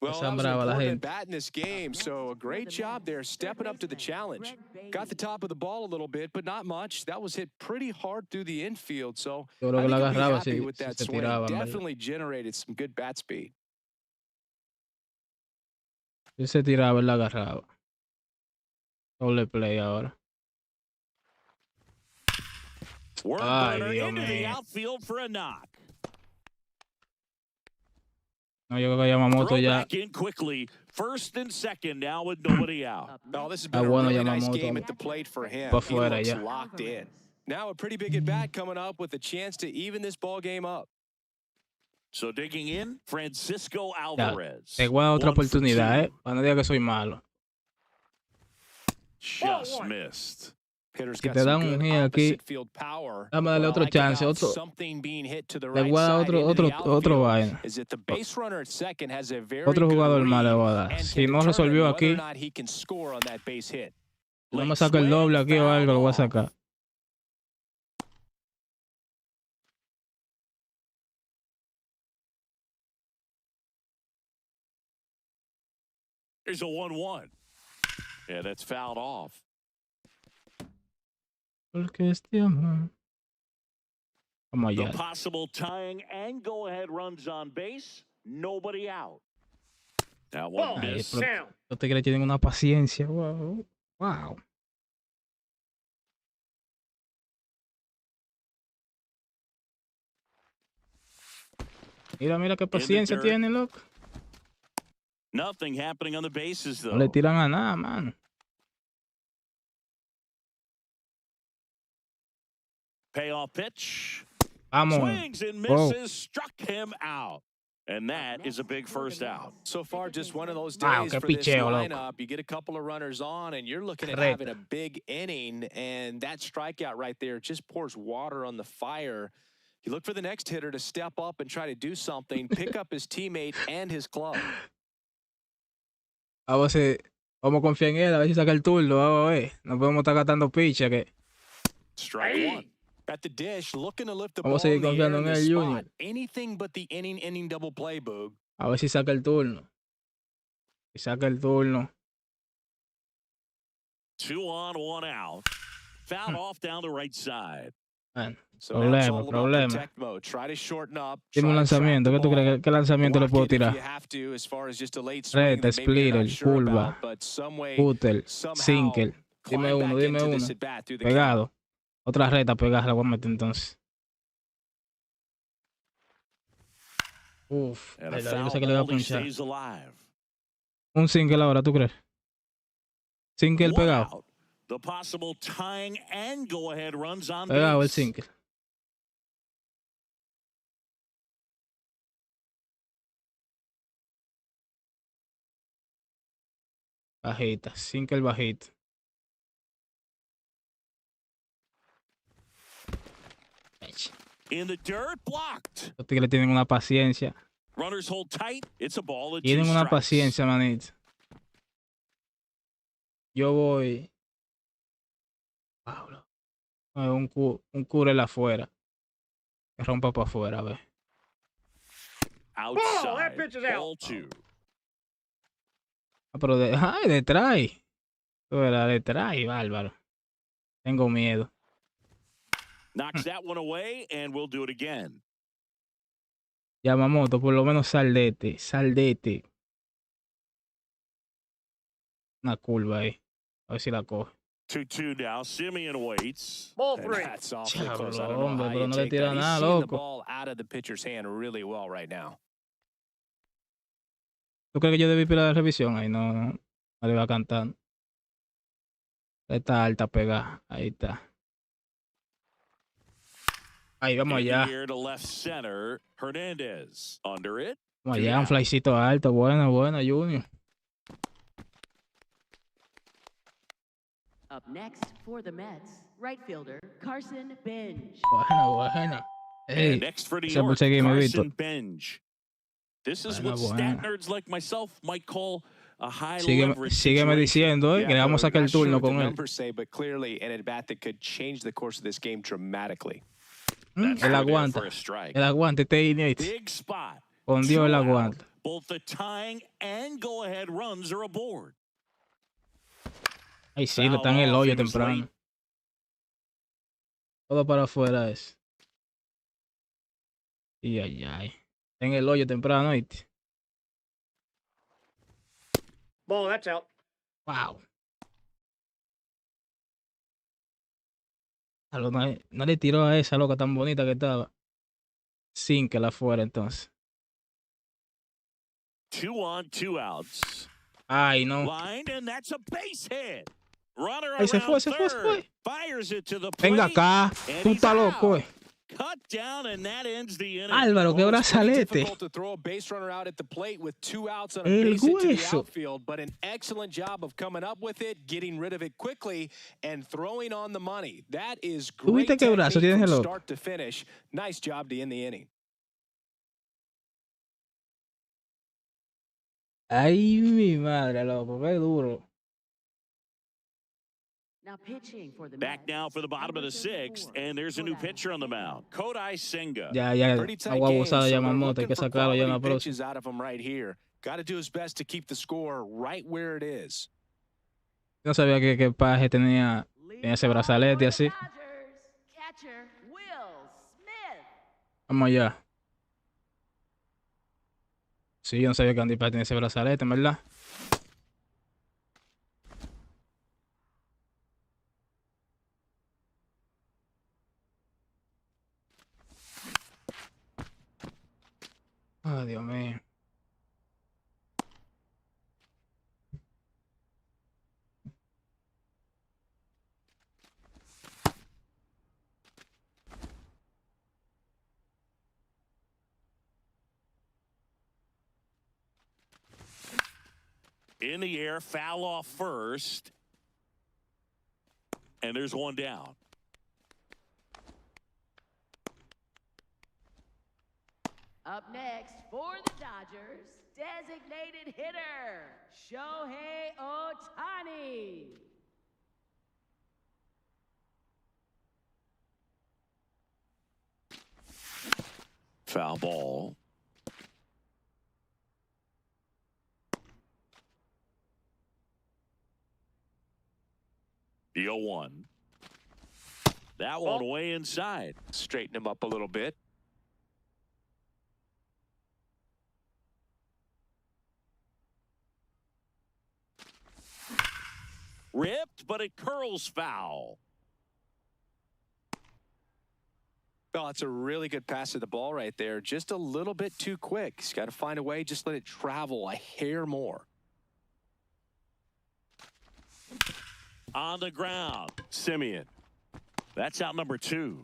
Well, Están that was an brava la important gente. bat in this game, so a great job there stepping up to the challenge. Got the top of the ball a little bit, but not much. That was hit pretty hard through the infield, so Yo creo I que think la he'll be agarraba happy si, with si that se swing. tiraba, en verdad. Definitely generated some good bat speed. Si se tiraba, él la agarraba. Doble play ahora. Work Ay, burner Dios into the mío. outfield for a knock. No, yo creo que Yamamoto Throw ya. back in quickly. First and second now with nobody out. Oh, this has Ah, been a bueno, really nice Yamamoto. game at the plate for him. Pa' He fuera looks ya. locked in. Now a pretty big at bat coming up with a chance to even this ball game up. So digging in, Francisco Ya, Alvarez. te voy a dar otra 1 for oportunidad, 2. Para no diga que soy malo. Just Ball 1. missed. Hitter's Si got te some dan un good hit aquí, opposite field power. dame darle What I otro like chance, about otro. something being hit to the Le right voy a dar side into the otro outfield vaina. is that the base runner at second has a very Otro good jugador más le read voy a dar. and Si can no determine resolvió whether or aquí, not he can score on that base hit. no me Late saca el swing, doble aquí o algo, lo voy a foul sacar. Here's a 1-1. Yeah, that's fouled off. Porque este amor. Vamos The allá. possible tying and go-ahead runs on base. Nobody out. That one Ball missed. down. Los tigres tienen una paciencia. Wow. Wow. Mira, mira qué paciencia dirt. tiene, loco. Nothing happening on the bases, No though. le tiran a nada, mano. Payoff pitch. Vamos. Swings and Whoa. misses. Struck him out. And that is a big first out. So far, just one of those Wow, days qué for this picheo, loco. lineup. You get a couple of runners on, and you're looking at Reta. having a big inning, and that strikeout right there just pours water on the fire. You look for the next hitter to step up and try to do something, pick up his teammate and his club. Vamos a confiar en él, a ver si saca el turno. Vamos a ver. No podemos estar gastando picha. Que... Strike Hey. one. At the dish, looking to lift the Vamos a ball seguir in the air confiando in en the él, spot. Junior. Anything but the inning double play, Boog. A ver si saca el turno. Si saca el turno. 2 on, 1 out. Fouled off down the right side. Bueno, So now it's problema, all about problema. protect mode. Try to shorten up. Dime un try to track lanzamiento. the ¿Qué tú ball. crees? ¿Qué lanzamiento le Block puedo it if tirar? you have to, as far as just a late swing Reta, that maybe you're not splitter, sure curva, about, but some way, putter, somehow single. climb Dime uno, back dime into uno. this at bat through the count. Pegado. Otra reta pegada la voy a meter entonces. Uf, And a verdad, yo foul sé que le voy a ball, he punchar. stays alive. Un single ahora, ¿tú crees? Single One pegado. out. The possible tying and go-ahead runs on Pegado el base. single. Bajita, single bajito. In the dirt, blocked. Los tigres tienen una paciencia. Runners hold tight. It's a ball at 2 Tienen una strikes. paciencia, manito. Yo voy. Pablo. Un curel afuera. Que rompa para afuera, a ver. Outside. that pitch is out. Ball 2. Ah, pero ay, detrás. Tú verás, detrás, bárbaro. Tengo miedo. Knocks that one away, and we'll do it again. Yamamoto, por lo menos saldete. Saldete. Una curva ahí. A ver si la coge. 2-2 now. Simeon waits. Ball And 3. that's awfully Diablo, close. I don't know hombre, how pero you no le take tira that. He's nada, seeing the loco. ball out of the pitcher's hand really well right now. ¿Tú crees que yo debí pilar de revisión? Ahí no le va cantando. Está alta pegada. Ahí está. Ahí, vamos In the allá. air to left center. Hernandez under it. Vamos allá, un flycito alto. Buena, Junior. Up next for the Mets, right fielder Carson Bench. Buena. Ey, And next for New ese por York, seguirme, Carson Vito. Bench. This is Buena, what stat buena. nerds like myself might call a high Sígueme leverage sígueme situation. diciendo, que le vamos a Boog, sacar el not sure turno what the con él. numbers say, but clearly an at bat that could change the course of this game dramatically. That's Él good there aguanta. for a strike. Él aguanta este inning. Big spot. Con Dios él 2 out. aguanta. Both the tying and go-ahead runs are aboard. Ay, sí, lo está en el hoyo temprano. Todo para afuera es. Y ay, ay. Está en el hoyo temprano, ¿viste? Ball, that's out. Wow. No le tiró a esa loca tan bonita que estaba. Sin que la fuera entonces. 2 on, 2 outs. Ay, no. Lined, and that's a base hit. Runner Ay, se around fue. third. Fires it to the plate. Venga acá. And Tú he's estás loco, out. Cut down, and that ends the inning. Álvaro, qué Well, it's pretty brazalete. difficult to throw a base runner out at the plate with 2 outs on a El base hit to the hueso. outfield, but an excellent job of coming up with it, getting rid of it quickly, and throwing on the money. That is great viste qué brazo technique tienes, from loco? start to finish. Nice job to end the inning. Ay, mi madre, loco, qué duro. Now pitching for the Back Mets, now for the bottom of the number 6th, 34, and there's a new Kodai pitcher on the Senga. mound, Kodai Senga. Ya, Pretty tight agua game, abusada so ya they're mamota, hay looking que for sacarlo ya en la quality próxima. pitches out of him right here. Got to do his best to keep the score right where it is. No sabía que Paje tenía ese brazalete así. Dodgers, catcher Will Smith. Vamos allá. Sí, yo no sabía que Andy Paje tenía ese brazalete, en verdad. Ay, Dios mío. In the air, foul off first. And there's one down. Up next for the Dodgers, designated hitter Shohei Ohtani. Foul ball. The 0-1. That one way inside. Straighten him up a little bit. Ripped, but it curls foul. Well, it's a really good pass to the ball right there. Just a little bit too quick. He's got to find a way. Just let it travel a hair more. On the ground, Simeon. That's out number 2.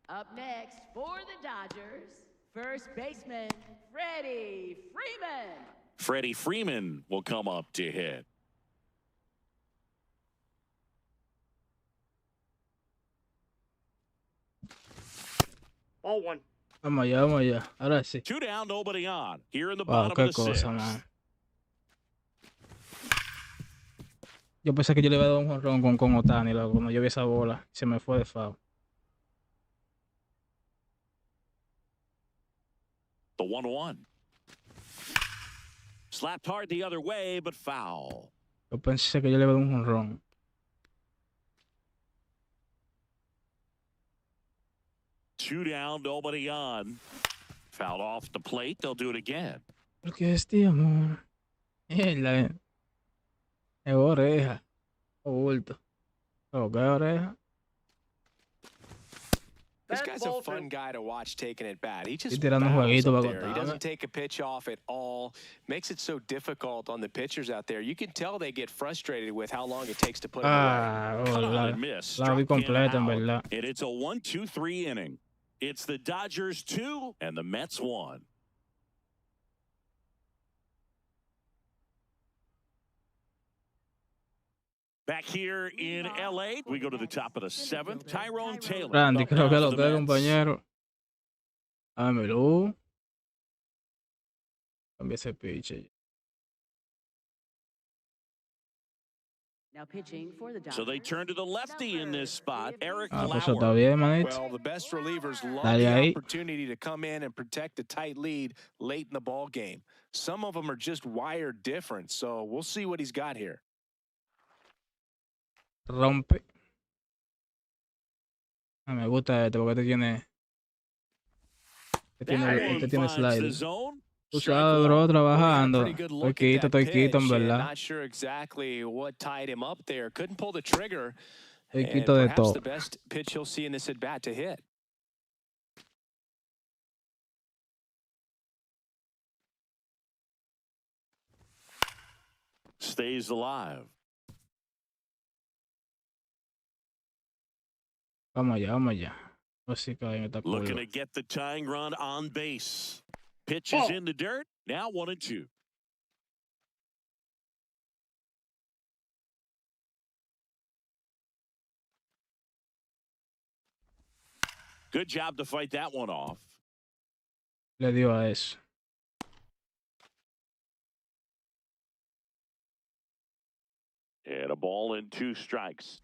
Up next for the Dodgers, first baseman Freddie Freeman. Freddie Freeman will come up to hit. Ball 1. Vamos allá. Ahora sí. 2 down, nobody on. Here in the Wow, bottom qué of the cosa, 6th. man. Yo pensé que yo le iba a dar un jonrón con Ohtani, loco, cuando yo vi esa bola. Se me fue de foul. The 1-1. Slapped hard the other way, but foul. Yo pensé que yo le iba a dar un jonrón. Two down, nobody on. Fouled off the plate. They'll do it again. Porque este amor. Es oreja. O bulto. O qué oreja. This That's guy's a ball fun 2. guy to watch taking it bat. He just tirando un battles jueguito up para there. He contarme. doesn't take a pitch off at all. Makes it so difficult on the pitchers out there. You can tell they get frustrated with how long it takes to put him away. Ah, Cut oh, on la and miss. vi Struck him completa, en out. verdad. And it's a 1-2-3 inning. It's the Dodgers 2 and the Mets 1. Back here in LA, we go to the top of the 7th. Tyrone Taylor. Randy, up creo now que for lo the que, Mets. compañero. Dámelo. Cambia ese pitch. Now pitching for the Dodgers. So they turn to the lefty in this spot, Eric Ah, pues Lauer. está bien, manito. Well, the best relievers love Dale the ahí. opportunity to come in and protect a tight lead late in the ball game. Some of them are just wired different, so we'll see what he's got here. Rompe. Ah, me gusta este porque este tiene Finds slide. the zone. Tú Strike sabes, one. bro, Well, he got a trabajando. pretty good look at that Estoy quito, en pitch, and verdad. not sure exactly what tied him up there. Couldn't pull the trigger. Estoy And quito de perhaps todo. the best pitch he'll see in this at-bat to hit. Stays alive. Vamos allá. Así que ahí me está Looking cool. to get the tying run on base. Pitch is in the dirt. Now 1-2. Good job to fight that one off. Le dio a eso. And a ball and 2 strikes.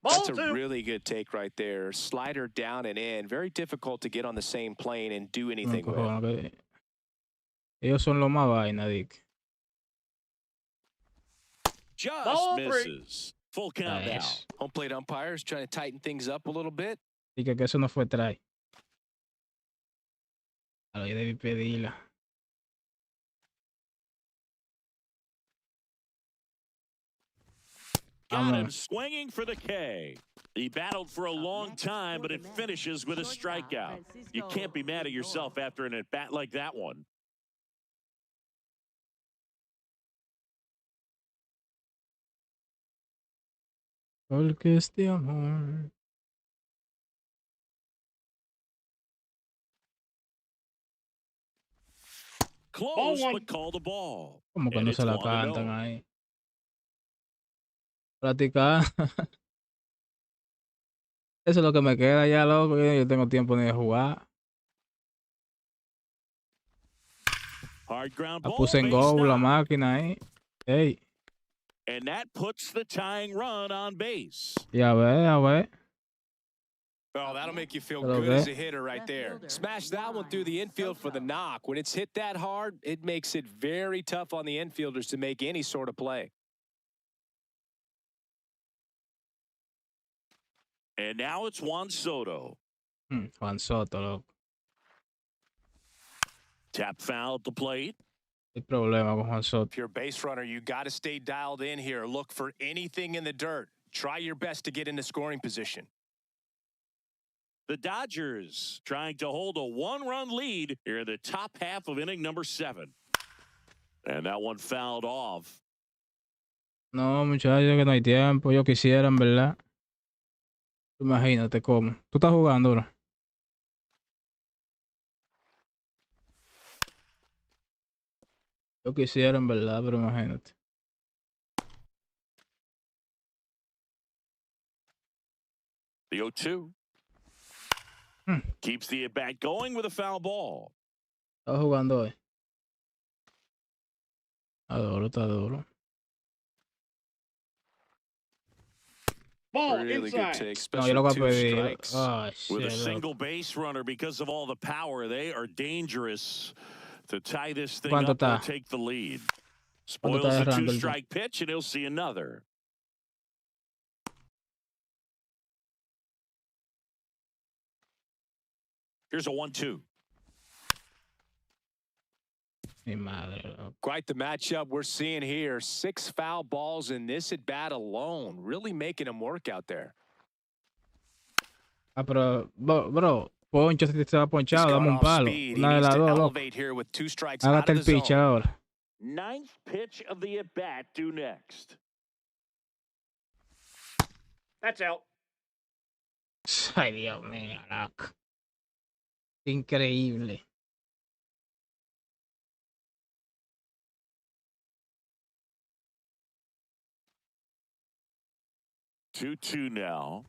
Ball That's a two. really good take right there. Slider down and in. Very difficult to get on the same plane and do anything with. Cojones, ellos son los más vaina, Dick. Just Ball three. misses. Full count now. Eso. Home plate umpires trying to tighten things up a little bit. Y que eso no fue try. A lo que debí pedirla. Got him Vamos. swinging for the K. He battled for a long time, but it finishes with a strikeout. You can't be mad at yourself after an at-bat like that one. Porque este amor. Close, one. but call the ball. Como que And no it's se la 1-0. cantan ahí. Practicar. Eso es lo que me queda ya, loco. Yo tengo tiempo ni de jugar. Hard ground La ball. puse en base go, la knock. máquina ahí. Ey, And that puts the tying run on base. ya ve. Oh, that'll make you feel Hello, good there. as a hitter right there. Smash that one through the infield for the knock. When it's hit that hard, it makes it very tough on the infielders to make any sort of play. And now it's Juan Soto. Juan Soto, loco. Tap foul at the plate. Hay problema con Juan Soto. If you're a base runner, you got to stay dialed in here. Look for anything in the dirt. Try your best to get into scoring position. The Dodgers trying to hold a 1-run lead here in the top half of inning number 7. And that one fouled off. No, muchachos, que no hay tiempo. Yo quisiera, en verdad. Imagínate cómo. Tú estás jugando, bro. Yo quisiera, en verdad, pero imagínate. The 0-2. Keeps the at-bat going with a foul ball. Estás jugando hoy. Está duro. Ball Really good inside. take, No, yo lo especially voy a 2 pedir. strikes. Ay, With a shit, single base runner, because of all the power, they are dangerous to tie this thing ¿Cuánto up or está? take the lead. ¿Cuánto Spoils está a errando el- 2-strike pitch, and he'll see another. Here's a 1-2. Mi madre, loco. Quite the matchup we're seeing here. 6 foul balls in this at bat alone. Really making him work out there. Ah, pero, bro, poncho si te estaba He's ponchado, gone dame un off palo. speed. He Una de needs las to dos, loco. elevate here with 2 strikes out Hágate of el the pitch zone. ahora. Ninth pitch of the at-bat due next. That's out. Ay, Dios mío, loco. Increíble. Two now.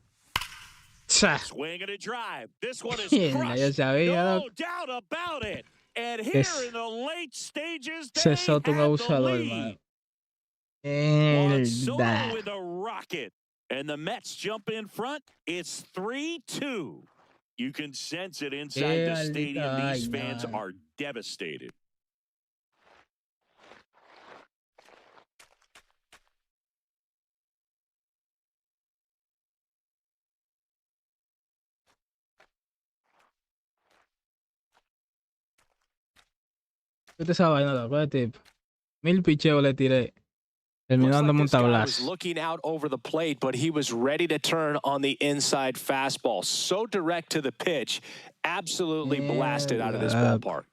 Cha. Swing and a drive. This one is Mierda, yo crushed. sabía, No loco. doubt about it. And here Es- in the late stages, Se they Soto un had the abusador, lead. mano. Juan Soto Mierda. with a rocket. And the Mets jump in front. It's 3-2. You can sense it inside the stadium. These fans are devastated. ¿Viste esa vaina, loco? Tipo, 1000 picheos le tiré. Terminó Looks like dándome un this guy was tablazo. looking out over the plate, but he was ready to turn on the inside fastball. So direct to the pitch, absolutely blasted out of this Mierda. ballpark.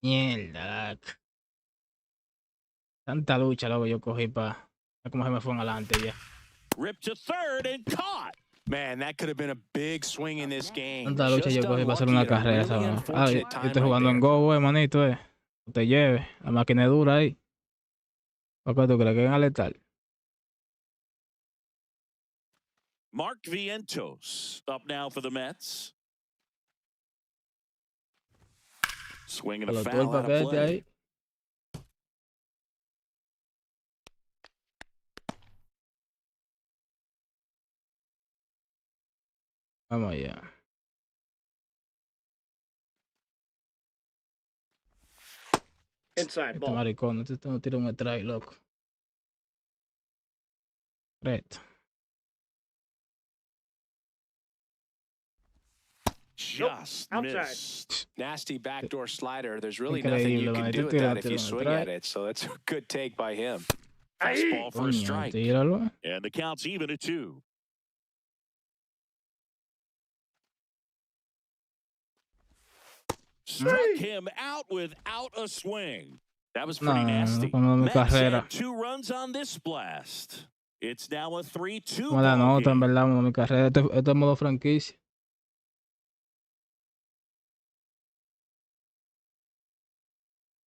Mierda, loco. Tanta lucha, loco, yo cogí para... Cómo se me fue en adelante ya. Ripped to third and caught. Man, that could have been a big swing in this game. Tanta lucha yo Just cogí para hacer unlucky una at a carrera, really ¿sabes? unfortunate Yo time estoy right jugando en there. Go, manito, No te lleves. La máquina es dura ahí. ¿Por qué tú crees que van a letal? Mark Vientos up now for the Mets. Swinging a Colocó el foul out of paquete play. ahí. Vamos allá. Inside Este ball. maricón, este no tira un strike, loco. Reto. Just Nope, outside. missed. Nasty backdoor slider. There's really nothing you Increíble, can manito. do with Tira, that if tira you un swing strike. at it. So that's a good take by him. Fastball for a Coño, strike. tíralo. And the count's even at 2. Struck him out without a swing. That was pretty nasty. Como mi Mets carrera. had 2 runs on this blast. It's now a 3-2 Como la ball nota, en game. verdad, como mi carrera. Esto es modo franquicia.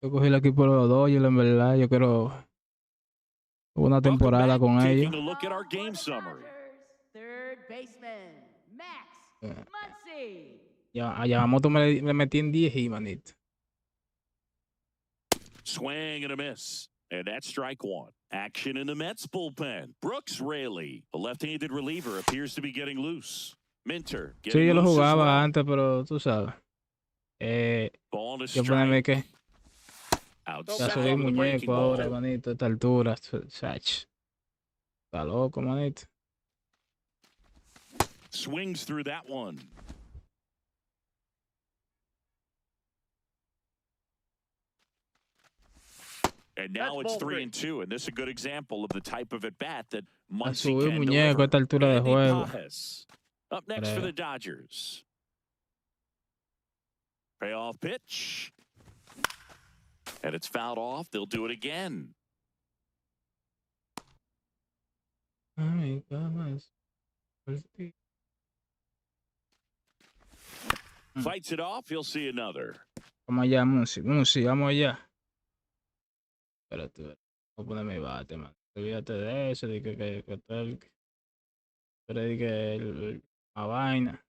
Yo cogí el equipo de los Dodgers, en verdad. Yo quiero una Welcome temporada back. con Taking ellos. a look at our For game the summary. Dodgers, third baseman, Max Muncy. A Yamamoto me metí en 10 y, manito. Swing and a miss. And that's strike 1. Action in the Mets bullpen. Brooks Raley, the left-handed reliever, appears to be getting loose. Minter Sí, getting yo lo loose as jugaba well. antes, pero tú sabes. Ball to Yo ponerme strike. que Outside ya back subí off the breaking muñeco ball. ahora, manito, a esta altura. Sach. Está loco, manito. Swings through that one. And now That's it's ball 3-2, and this is a good example of the type of at-bat that A Muncy subir can muñeco a deliver. esta altura de Andy juego. Pajes up next for the Dodgers. Payoff pitch. And it's fouled off. They'll do it again. Ay, camas. Fights it off. You'll see another. Vamos allá, Muncy, vamos allá. Espérate, voy a poner mi bate, man. Olvídate de eso, de que tal. Pero de que la vaina.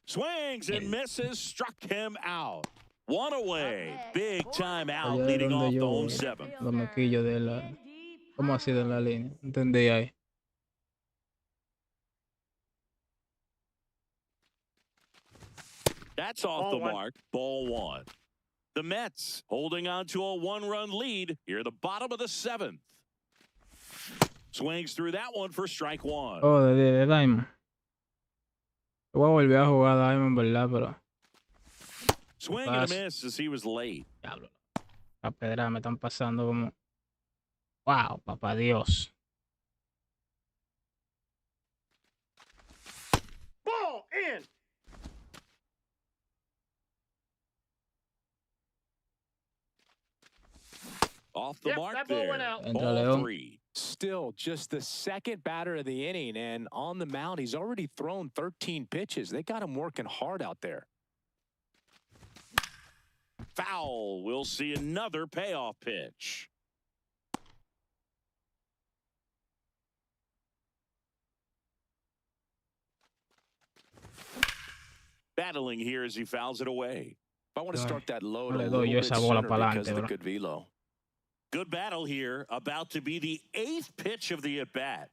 Swings and misses. Struck him out. One away. Big time out, Allá leading donde off the yo home voy. 7th. Los mequillos de la. ¿Cómo ha sido en la línea? Entendí ahí. That's off Ball the one. mark. Ball 1. The Mets holding on to a 1-run lead here at the bottom of the 7th. Swings through that one for strike 1. Oh, de Diamond. Yo voy a volver a jugar Diamond, ¿verdad? Pero. Swing and a miss as he was late. Diablo. La pedra me están pasando como. Wow, papá Dios. Ball in. Off the Yep, mark that ball there. went out. Entra Ball León. 3. Still just the second batter of the inning, and on the mound, he's already thrown 13 pitches. They got him working hard out there. foul. We'll see another payoff pitch. Battling here as he fouls it away. I want to start that load No a le little doy yo bit esa bola sooner para because of the adelante, good velo. Good battle here, about to be the 8th pitch of the at-bat.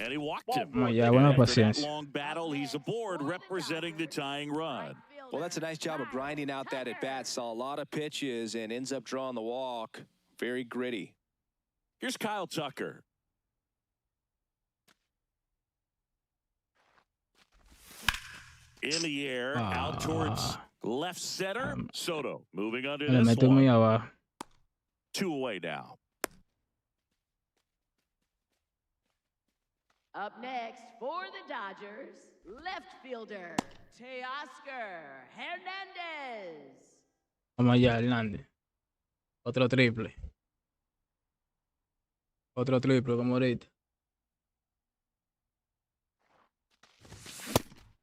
And he walked him. Vamos allá, buena After that paciencia. long battle, he's aboard representing the tying run. Well, that's a nice job of grinding out that at-bat. Saw a lot of pitches and ends up drawing the walk. Very gritty. Here's Kyle Tucker. In the air, out towards left center. Soto moving under Le this meto muy one. abajo. 2 away now. Up next for the Dodgers, left fielder, Teoscar Hernandez. Vamos allá, Hernández. Otro triple. Otro triple como ahorita.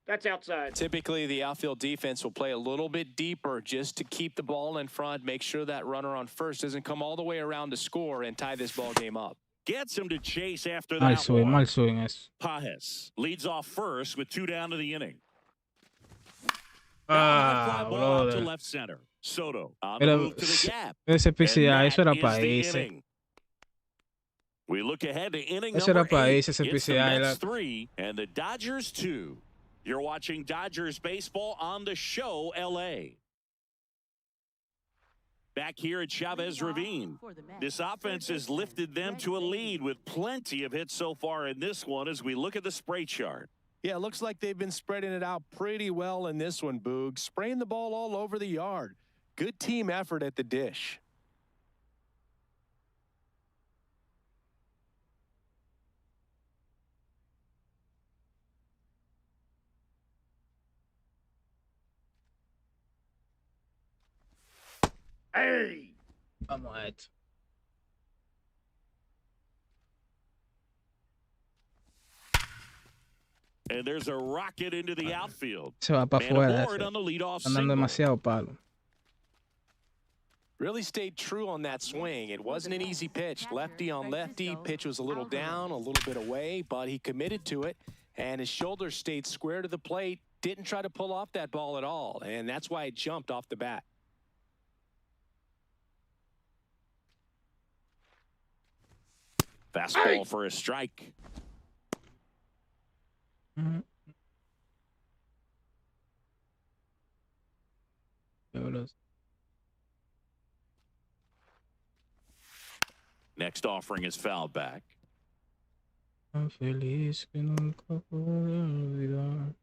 That's outside. Typically, the outfield defense will play a little bit deeper just to keep the ball in front, make sure that runner on first doesn't come all the way around to score and tie this ball game up. Gets him to chase after Mal that swing, one. mal swing eso. Pajes leads off first with 2 down to the inning. Now a high fly ball out to brother. left center. Soto on the Era, move to the gap. ese And PCI, eso that era is para the irse. inning. We look ahead to inning Eso era number para 8. irse, ese It's the PCI. Mets 3 and the Dodgers 2. You're watching Dodgers baseball on the show, LA. Back here at Chavez Ravine. This offense has lifted them to a lead with plenty of hits so far in this one as we look at the spray chart. Yeah, it looks like they've been spreading it out pretty well in this one, Boog. Spraying the ball all over the yard. Good team effort at the dish. Hey! Vamos a esto. And there's a rocket into the outfield. Se va para Man afuera. aboard on the leadoff Están dando single. demasiado palo. Really stayed true on that swing. It wasn't an easy pitch. Lefty on lefty. Pitch was a little down, a little bit away, but he committed to it. And his shoulder stayed square to the plate. Didn't try to pull off that ball at all. And that's why it jumped off the bat. Fastball for a strike. Ujú. Vámonos. Next offering is fouled back. Tan feliz que nunca podré olvidar.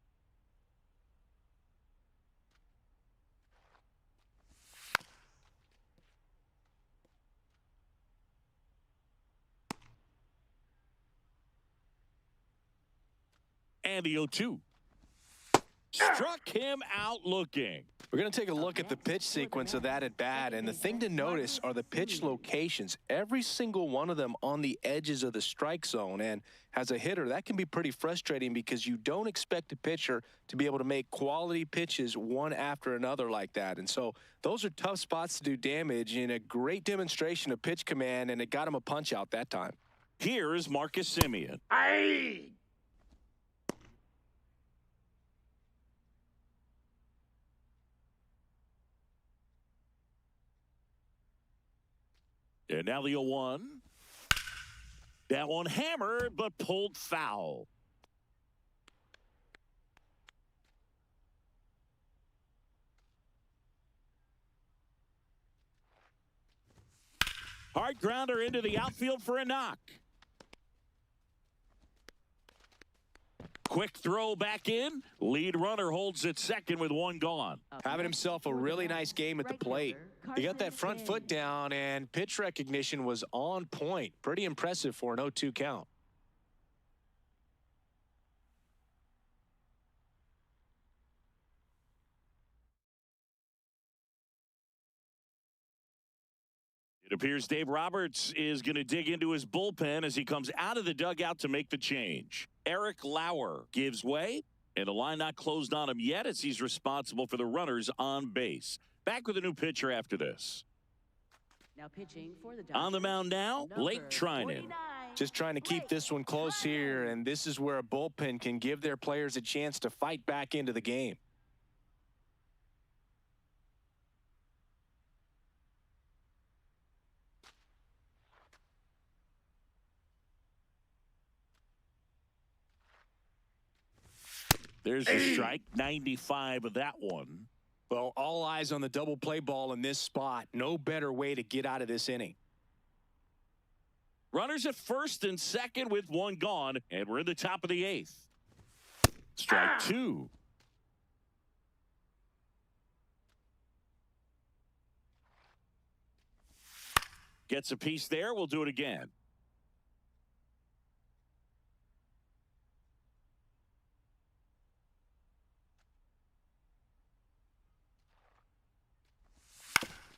And the 0-2. Struck him out looking. We're going to take a look at the pitch sequence of that at bat, and the thing to notice are the pitch locations. Every single one of them on the edges of the strike zone, and as a hitter, that can be pretty frustrating because you don't expect a pitcher to be able to make quality pitches one after another like that. And so those are tough spots to do damage, and a great demonstration of pitch command, and it got him a punch out that time. Here is Marcus Semien. Hey! And now the 0-1. That one hammered, but pulled foul. Hard grounder into the outfield for a knock. Quick throw back in. Lead runner holds at second with 1 gone. Having himself a really nice game at the plate. He got that front foot down, and pitch recognition was on point. Pretty impressive for an 0-2 count. It appears Dave Roberts is going to dig into his bullpen as he comes out of the dugout to make the change. Eric Lauer gives way. And the line not closed on him yet as he's responsible for the runners on base. Back with a new pitcher after this. Now pitching for the Dodgers. On the mound now, Blake number Trinan. 49, Just trying to keep this one close here, and this is where a bullpen can give their players a chance to fight back into the game. There's a strike, 95 of that one. Well, all eyes on the double play ball in this spot. No better way to get out of this inning. Runners at first and second with one gone, and we're in the top of the eighth. Strike two. Gets a piece there. We'll do it again.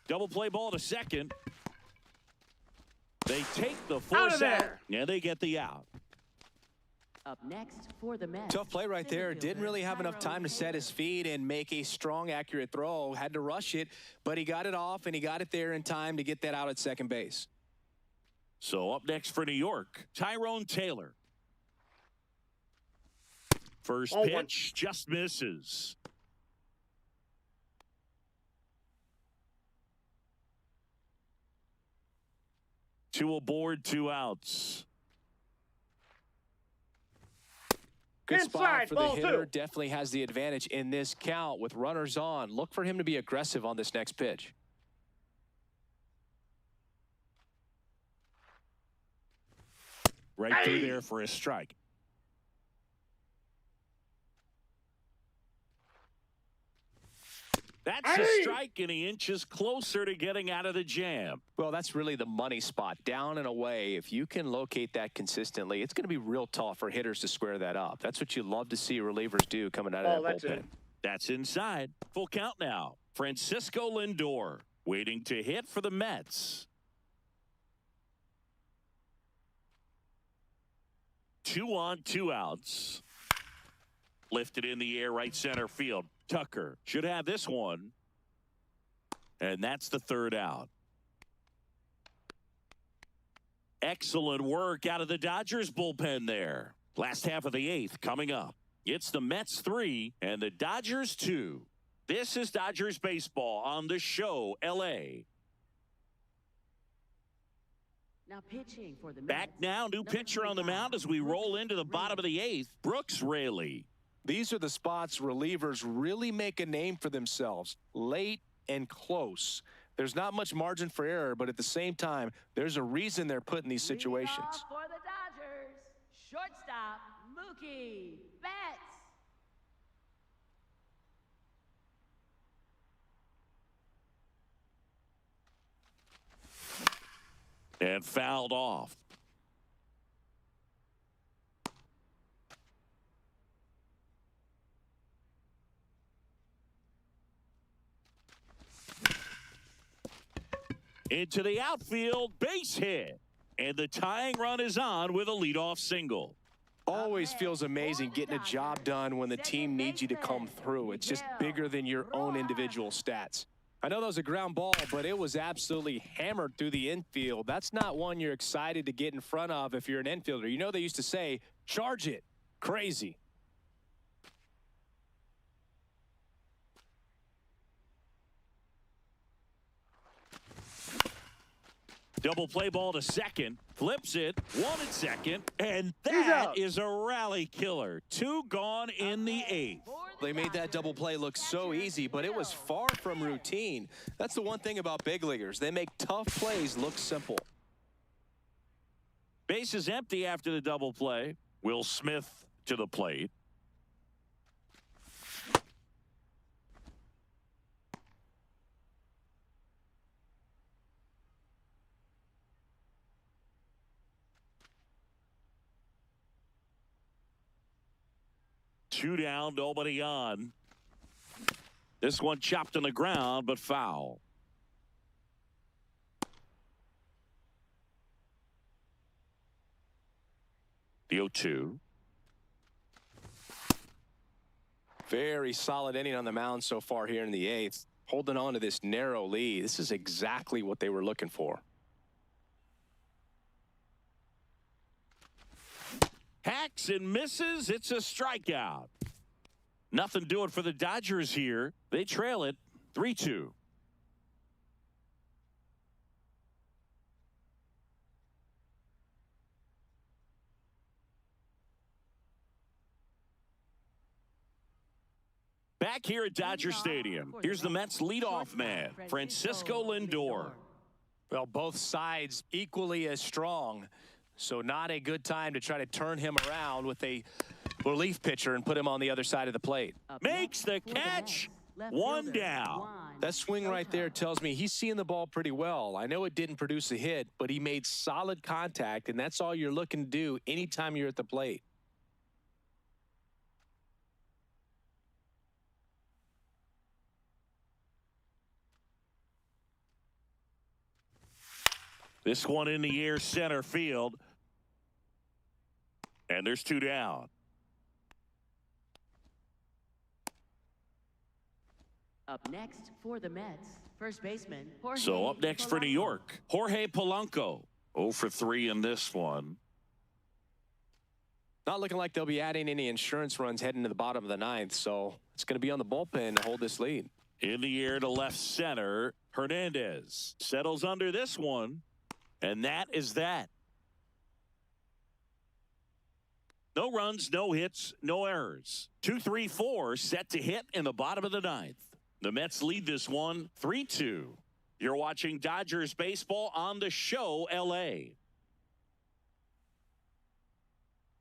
Double play ball to second. They take the force out, and they get the out. Up next for the Mets. Tough play right there. Didn't really have enough time to set his feet and make a strong, accurate throw. Had to rush it, but he got it off, and he got it there in time to get that out at second base. So up next for New York, Tyrone Taylor. First pitch just misses. Two aboard, two outs. Good spot Inside, for the ball hitter. two. Definitely has the advantage in this count with runners on. Look for him to be aggressive on this next pitch. Right through there for a strike. That's a strike, and he inches closer to getting out of the jam. Well, that's really the money spot. Down and away. If you can locate that consistently, it's going to be real tough for hitters to square that up. That's what you love to see relievers do coming out of that bullpen. That's inside. Full count now. Francisco Lindor waiting to hit for the Mets. 2 on, 2 outs. Lifted in the air, right center field. Tucker should have this one. And that's the third out. Excellent work out of the Dodgers bullpen there. Last half of the eighth coming up. It's the Mets 3 and the Dodgers 2. This is Dodgers baseball on the show, LA. Now pitching for the Mets. Back now, new pitcher on the mound as we roll into the bottom of the eighth. Brooks Raley. These are the spots relievers really make a name for themselves. Late and close. There's not much margin for error, but at the same time, there's a reason they're put in these situations. Lead off for the Dodgers, shortstop Mookie Betts. And fouled off. Into the outfield, base hit. And the tying run is on with a leadoff single. Always feels amazing getting a job done when the team needs you to come through. It's just bigger than your own individual stats. I know that was a ground ball, but it was absolutely hammered through the infield. That's not one you're excited to get in front of if you're an infielder. You know they used to say, charge it. Crazy. Double play ball to second. Flips it. One at second. And that is a rally killer. 2 gone in the eighth. They made that double play look so easy, but it was far from routine. That's the one thing about big leaguers. They make tough plays look simple. Base is empty after the double play. Will Smith to the plate. Two down, nobody on. This one chopped on the ground, but foul. The 0-2. Very solid inning on the mound so far here in the 8th. Holding on to this narrow lead. This is exactly what they were looking for. Hacks and misses. It's a strikeout. Nothing doing for the Dodgers here. They trail it 3-2. Back here at Dodger Stadium, here's the Mets leadoff man, Francisco Lindor. Well, both sides equally as strong, so not a good time to try to turn him around with a relief pitcher and put him on the other side of the plate. Makes the catch. One down. That swing right there tells me he's seeing the ball pretty well. I know it didn't produce a hit, but he made solid contact, and that's all you're looking to do anytime you're at the plate. This one in the air, center field. And there's 2 down. Up next for the Mets, first baseman Jorge. So up next for New York, Jorge Polanco. 0 for 3 in this one. Not looking like they'll be adding any insurance runs heading to the bottom of the 9th, so it's going to be on the bullpen to hold this lead. In the air to left center, Hernandez settles under this one. And that is that. No runs, no hits, no errors. 2-3-4 set to hit in the bottom of the 9th. The Mets lead this one 3-2. You're watching Dodgers baseball on the show, LA.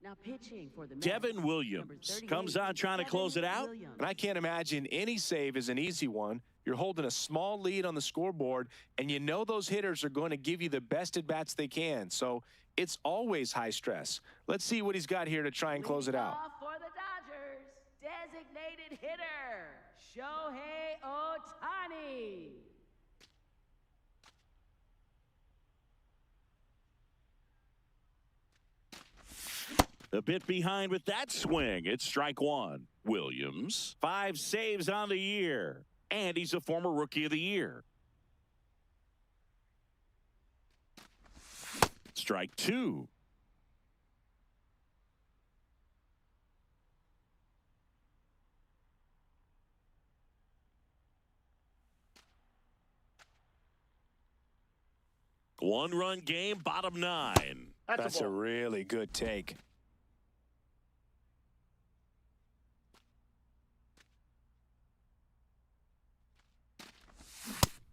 Now pitching for the Mets, Devin Williams comes on trying to close it out. And I can't imagine any save is an easy one. You're holding a small lead on the scoreboard, and you know those hitters are going to give you the best at-bats they can. So it's always high stress. Let's see what he's got here to try and close it out. Off for the Dodgers, designated hitter, Shohei Ohtani. A bit behind with that swing. It's strike 1. Williams, 5 saves on the year. And he's a former Rookie of the Year. Strike 2. One-run game, bottom 9. That's a really good take.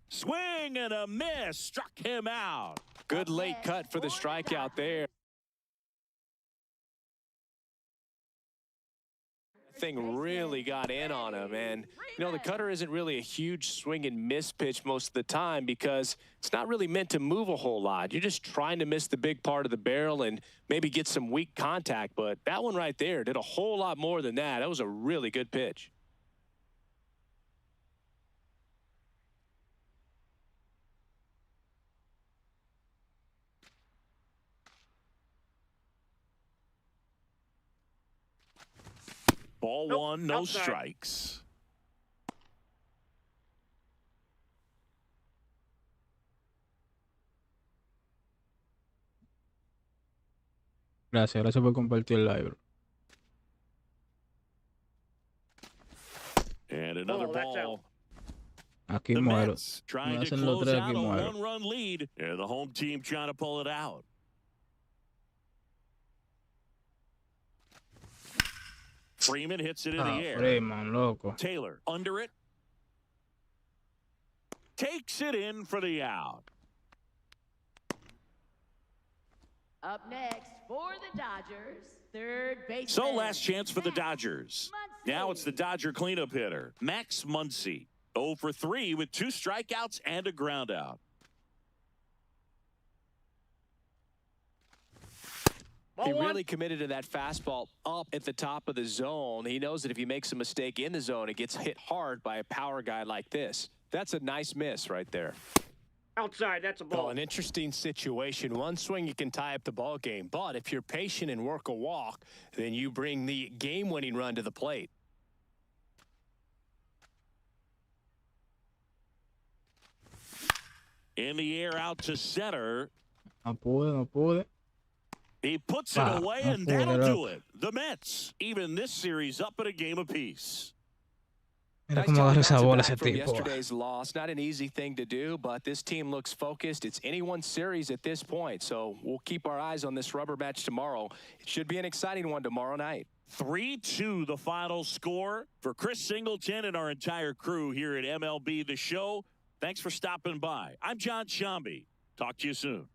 Swing and a miss. Struck him out. Good late cut for the strikeout there. Thing really got in on him, and you know the cutter isn't really a huge swing and miss pitch most of the time because it's not really meant to move a whole lot. You're just trying to miss the big part of the barrel and maybe get some weak contact, but that one right there did a whole lot more than that. That was a really good pitch. Ball Nope, 1, no outside. strikes. Gracias por compartir el live, bro. And another Oh, that's ball. Aquí The muero. Mets trying Me to hacen los close tres, out aquí a muero. one-run lead. And the home team trying to pull it out. Freeman hits it in the air. Freeman, loco. Taylor under it. Takes it in for the out. Up next for the Dodgers, third baseman. So last chance for the Max Dodgers. Muncy. Now it's the Dodger cleanup hitter, Max Muncy. 0 for 3 with 2 strikeouts and a groundout. He really committed to that fastball up at the top of the zone. He knows that if he makes a mistake in the zone, it gets hit hard by a power guy like this. That's a nice miss right there. Outside, that's a ball. Well, an interesting situation. One swing, you can tie up the ball game. But if you're patient and work a walk, then you bring the game-winning run to the plate. In the air out to center. No pude, no pude. He puts Wow, it away, no and pude, that'll loco. do it. The Mets, even this series, up at a game apiece. Mira Nice cómo job agarra esa bouncing bola back ese from tipo. yesterday's loss. Not an easy thing to do, but this team looks focused. It's anyone's series at this point, so we'll keep our eyes on this rubber match tomorrow. It should be an exciting one tomorrow night. 3-2 the final score. For Chris Singleton and our entire crew here at MLB The Show, thanks for stopping by. I'm John Shambi. Talk to you soon.